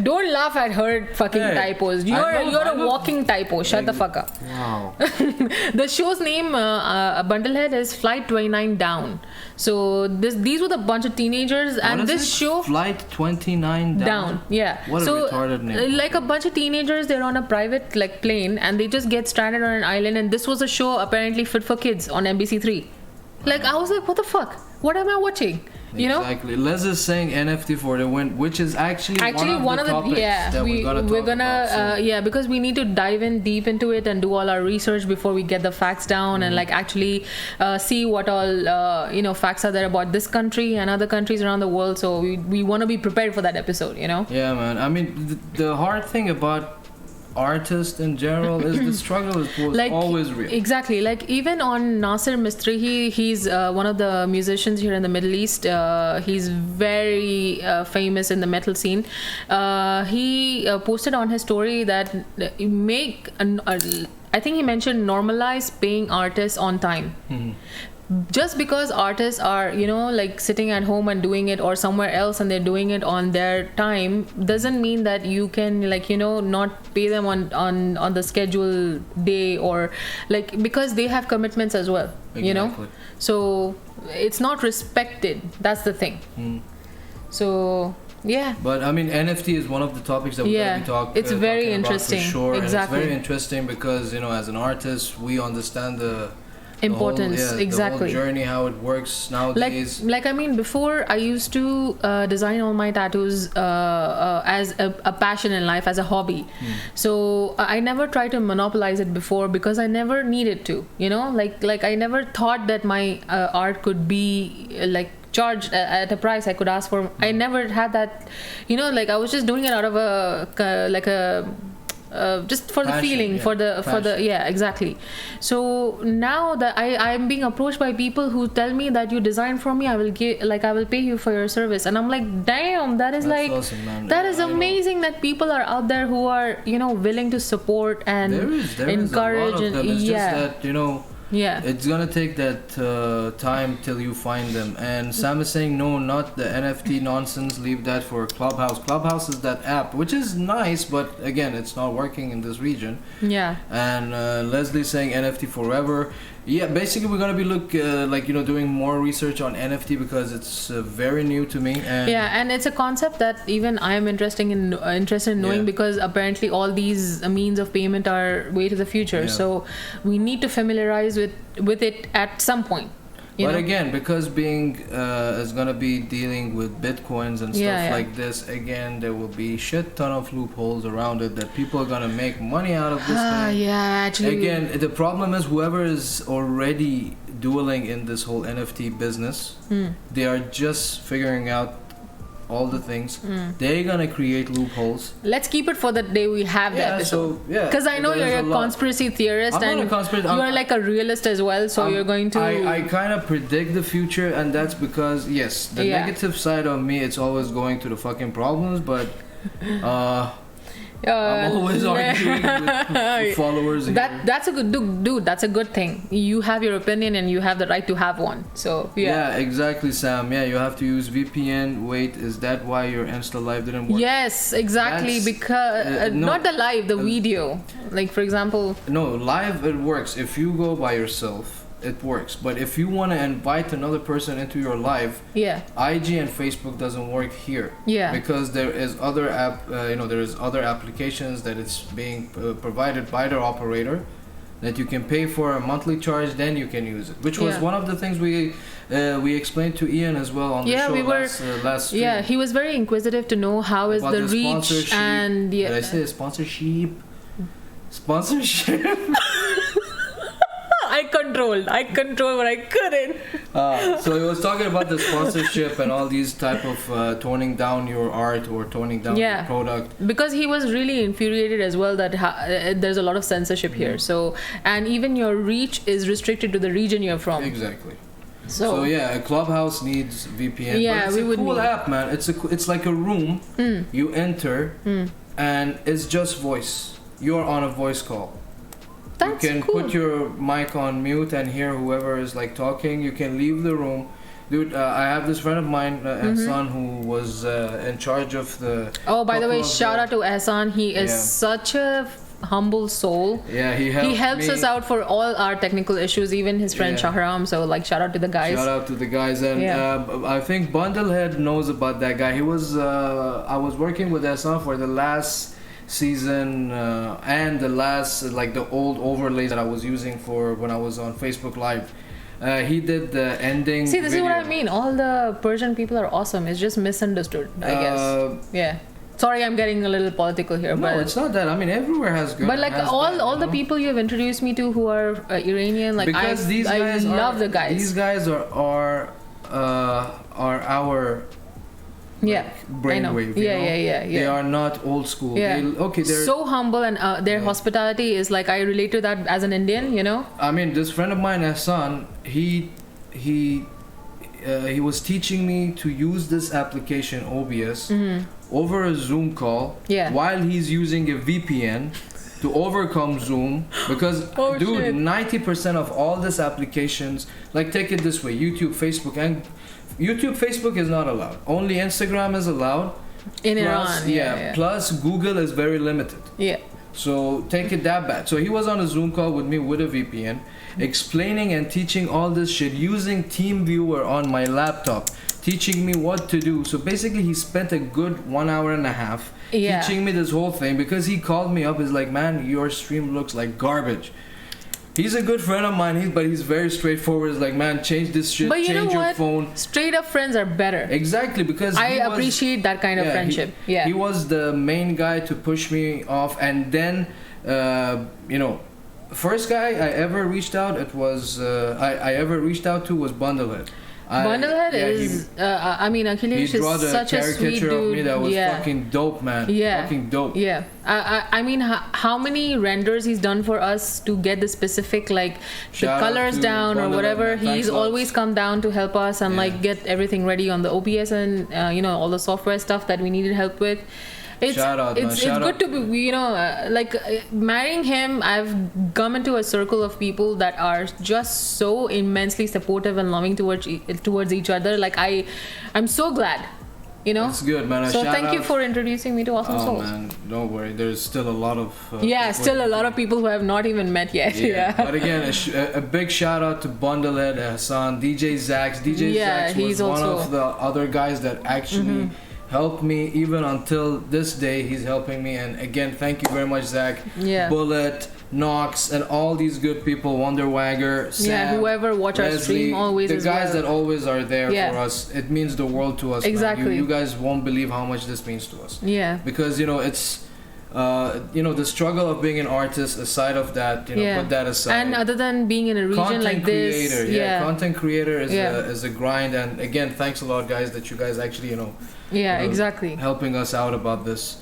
don't laugh at her fucking typos. You're a walking typo. Shut the fuck up. Wow. The show's name, Bundlehead, is Flight 29 Down. So these were the bunch of teenagers, and this show Flight 29 Down. Yeah. What a retarded name. Like a bunch of teenagers, they're on a private plane, and they just get stranded on an island. And this was a show apparently fit for kids on NBC3. Like I was like, what the fuck? What am I watching? You know? Exactly. Les is saying NFT for the win, which is actually one of the topics that we're gonna because we need to dive in deep into it and do all our research before we get the facts down and like actually see what all facts are there about this country and other countries around the world. So we want to be prepared for that episode. Yeah, man. I mean, the hard thing about artists in general is the struggle was always real. Exactly. Like even on Nasir Mistry, he's one of the musicians here in the Middle East. He's very famous in the metal scene. He posted on his story that I think he mentioned normalize paying artists on time. Just because artists are like sitting at home and doing it, or somewhere else and they're doing it on their time, doesn't mean that you can not pay them on the scheduled day, or because they have commitments as well. Exactly. So it's not respected. That's the thing. So yeah, but I mean, NFT is one of the topics that we're going to be talking. It's very interesting. For sure. Exactly. And it's very interesting because as an artist, we understand the importance. the Exactly. whole journey, how it works nowadays. I mean, before I used to design all my tattoos as a passion in life, as a hobby. So I never tried to monopolize it before because I never needed to. Like I never thought that my art could be charged at a price I could ask for. I never had that. I was just doing it out of just for the feeling, for the exactly. So now that I'm being approached by people who tell me that you design for me, I will pay you for your service, and I'm like, damn, that's awesome, man. That is amazing that people are out there who are willing to support and encourage. There is a lot of them. It's just that Yeah. It's gonna take that time till you find them. And Sam is saying, no, not the NFT nonsense. Leave that for Clubhouse. Clubhouse is that app, which is nice, but again, it's not working in this region. Yeah. And Leslie's saying NFT forever. Yeah, basically we're gonna be doing more research on NFT because it's very new to me. And it's a concept that even I am interested in knowing because apparently all these means of payment are way to the future. Yeah. So we need to familiarize with it at some point. But again, because being is gonna be dealing with bitcoins and stuff like this, again, there will be shit ton of loopholes around it that people are gonna make money out of this thing. Yeah, actually. Again, the problem is whoever is already dueling in this whole NFT business, they are just figuring out all the things. They're gonna create loopholes. Let's keep it for the day we have the episode. Because I know you're a conspiracy theorist, I'm and not a conspiracy. you're like a realist as well. So you're going to. I kind of predict the future, and that's because the negative side of me, it's always going to the fucking problems, but. I'm always arguing with followers. That's a good dude. That's a good thing. You have your opinion and you have the right to have one. So yeah, exactly, Sam. Yeah, you have to use VPN. Wait, is that why your Insta live didn't work? Yes, exactly. Because not the live, the video. Like for example. No, live it works if you go by yourself it works. But if you want to invite another person into your life, IG and Facebook doesn't work here. Because there is other applications that it's being provided by the operator, that you can pay for a monthly charge, then you can use it. Which was one of the things we explained to Ian as well on the show last stream. Yeah, he was very inquisitive to know how is the reach and did I say sponsorship? Sponsorship. I controlled what I couldn't. So he was talking about the sponsorship and all these type of toning down your art or toning down your product. Because he was really infuriated as well that there's a lot of censorship here. So, and even your reach is restricted to the region you're from. Exactly. So yeah, a Clubhouse needs VPN. Yeah, but it's a cool app, man. It's like a room. You enter, and it's just voice. You're on a voice call. You can put your mic on mute and hear whoever is like talking. You can leave the room. Dude, I have this friend of mine, Ehsan, who was in charge of the... Oh, by the way, shout out to Ehsan. He is such a humble soul. Yeah, he helps us out for all our technical issues, even his friend Shahram. So, like, shout out to the guys. Shout out to the guys. And I think Bundlehead knows about that guy. He was... I was working with Ehsan for the last season and the last the old overlays that I was using for when I was on Facebook Live. He did the ending. See, this is what I mean. All the Persian people are awesome. It's just misunderstood, I guess. Sorry, I'm getting a little political here. No, it's not that. I mean, everywhere has good. But like all the people you have introduced me to who are Iranian, like because I love the guys. These guys are our brainwave. They are not old school. They're so humble, and their hospitality is like, I relate to that as an Indian, you know. I mean, this friend of mine, Hassan, he was teaching me to use this application OBS over a Zoom call while he's using a VPN to overcome Zoom, because 90% of all these applications, like, take it this way, YouTube, Facebook is not allowed. Only Instagram is allowed. In Iran. Plus Google is very limited. So take it that bad. So he was on a Zoom call with me with a VPN, explaining and teaching all this shit using TeamViewer on my laptop, teaching me what to do. So basically he spent a good 1 hour and a half teaching me this whole thing, because he called me up. He's like, man, your stream looks like garbage. He's a good friend of mine, but he's very straightforward. He's like, man, change this shit, change your phone. Straight up friends are better. Exactly, because I appreciate that kind of friendship. He was the main guy to push me off, and then, first guy I ever reached out, I ever reached out to was Bundlehead. Bundlehead is, Akhilesh is such a sweet dude. Of me that was fucking dope, man. Fucking dope. I mean, how many renders he's done for us to get the specific, like, the colors down or whatever. He's always come down to help us and like get everything ready on the OBS and all the software stuff that we needed help with. It's good to be, marrying him. I've come into a circle of people that are just so immensely supportive and loving towards each other. Like, I'm so glad, It's good, man. So thank you for introducing me to Awesome Souls. Man, don't worry. There's still a lot of still a lot of people who have not even met yet. But again, a big shout out to Bundlehead, Hassan, DJ Zax. DJ Zax was one of the other guys that actually helped me even until this day. He's helping me, and again, thank you very much, Zach. Bullet, Knox, and all these good people, Wonderwagger, Sam, whoever watch Leslie, our stream always, the guys that always are there for us. It means the world to us. Exactly. You guys won't believe how much this means to us. Because it's the struggle of being an artist. Aside of that, put that aside. And other than being in a region content like creator, this, content creator is a grind. And again, thanks a lot, guys, that you guys actually exactly helping us out about this.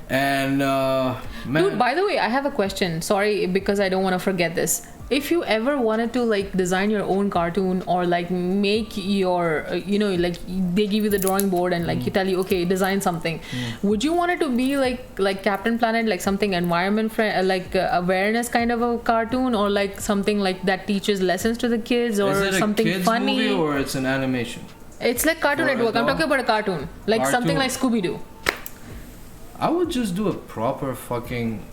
And man, dude, by the way, I have a question. Sorry, because I don't want to forget this. If you ever wanted to like design your own cartoon or like make your like they give you the drawing board and like you tell you, okay, design something, would you want it to be like Captain Planet, like something environment like awareness kind of a cartoon, or like something like that teaches lessons to the kids, or is it something a kids funny movie or it's an animation? It's like Cartoon Network. I'm talking about a cartoon, like something like Scooby-Doo. I would just do a proper fucking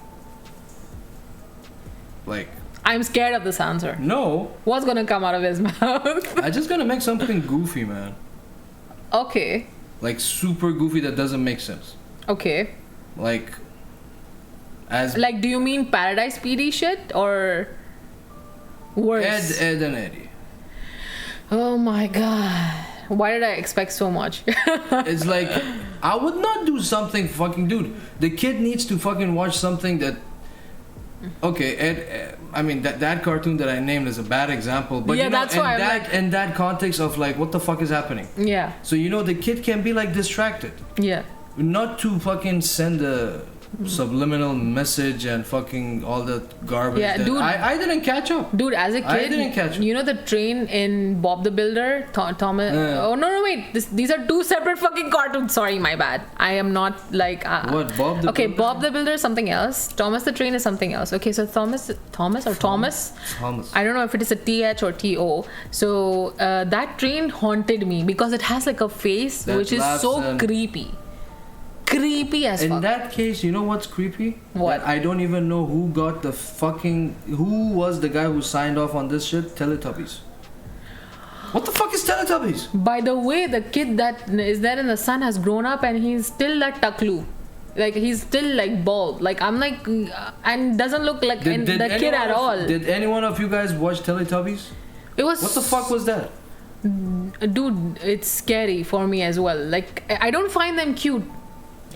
I'm scared of this answer. No. What's gonna come out of his mouth? I just gonna make something goofy, man. Okay. Like super goofy that doesn't make sense. Okay. Like, as Like, do you mean Paradise PD shit or worse? Ed and Eddie. Oh my god. Why did I expect so much? It's like, I would not do something fucking, dude. The kid needs to fucking watch something that. Okay, I mean that cartoon that I named is a bad example, but Yeah, you know, that's why I'm like- in that context of like, what the fuck is happening? Yeah. So you know, the kid can be like distracted, Yeah. not to fucking send a subliminal message and fucking all the garbage. Yeah, that dude. I didn't catch up. Dude, as a kid, I didn't catch it. you know the train in Bob the Builder, Thomas. Yeah. Oh no, wait! These are two separate fucking cartoons. Sorry, my bad. I am not like. What, Bob the Okay, Builder? Bob the Builder is something else. Thomas the Train is something else. Okay, so Thomas. Thomas. I don't know if it is a TH or TO. So that train haunted me because it has like a face That which is laughs so and- creepy. Creepy as In fuck. that case, you know what's creepy? What? That I don't even know who got the fucking. Who was the guy who signed off on this shit? Teletubbies. What the fuck is Teletubbies? By the way, the kid that is there in the sun has grown up and he's still that taklu. Like he's still like bald. Like I'm like, and doesn't look like the kid at all. Did any one of you guys watch Teletubbies? It was. What the fuck was that? Dude, it's scary for me as well. Like I don't find them cute.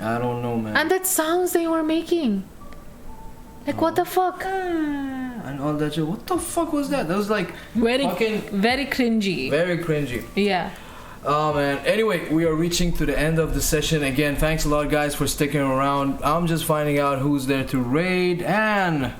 I don't know, man. And that sounds they were making. Like what the fuck? And all that shit. What the fuck was that? That was like Very, fucking very cringy. very cringy. Yeah. Oh man. Anyway, we are reaching to the end of the session again. Thanks a lot, guys, for sticking around. I'm just finding out who's there to raid, and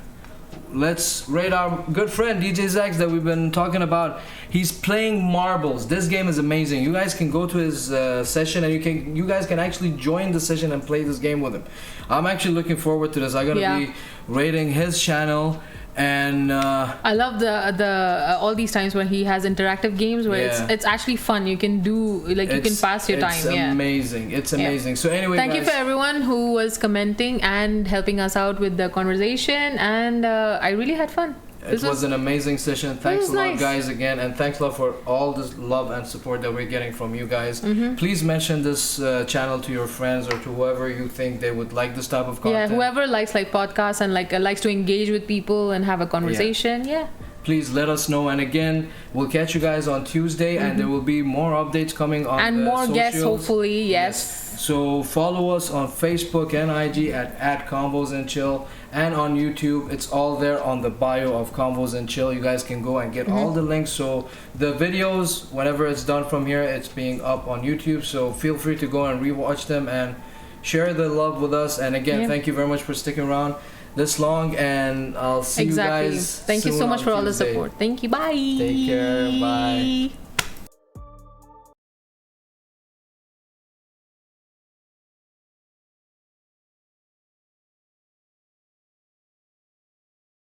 let's raid our good friend DJ Zax that we've been talking about. He's playing marbles. This game is amazing. You guys can go to his session, and you guys can actually join the session and play this game with him. I'm actually looking forward to this. I'm gonna be raiding his channel. And I love the all these times when he has interactive games where it's actually fun. You can do like you can pass your time. It's amazing. It's amazing. So anyway, thank you guys, for everyone who was commenting and helping us out with the conversation, and I really had fun. It was an amazing session. Thanks a lot, nice. guys, again, and thanks a lot for all this love and support that we're getting from you guys. Please mention this channel to your friends or to whoever you think they would like this type of content. Yeah, whoever likes like podcasts and like likes to engage with people and have a conversation. Yeah. Please let us know, and again, we'll catch you guys on Tuesday, and there will be more updates coming on And the more guests, socials. hopefully. Yes. So follow us on Facebook and IG at Convos and Chill, and on YouTube. It's all there on the bio of Convos and Chill. You guys can go and get all the links. So the videos, whenever it's done from here, it's being up on YouTube. So feel free to go and rewatch them and share the love with us. And again, thank you very much for sticking around this long, and I'll see you guys Thank you so soon much on for all the Tuesday. support. Thank you. Bye. Take care. Bye.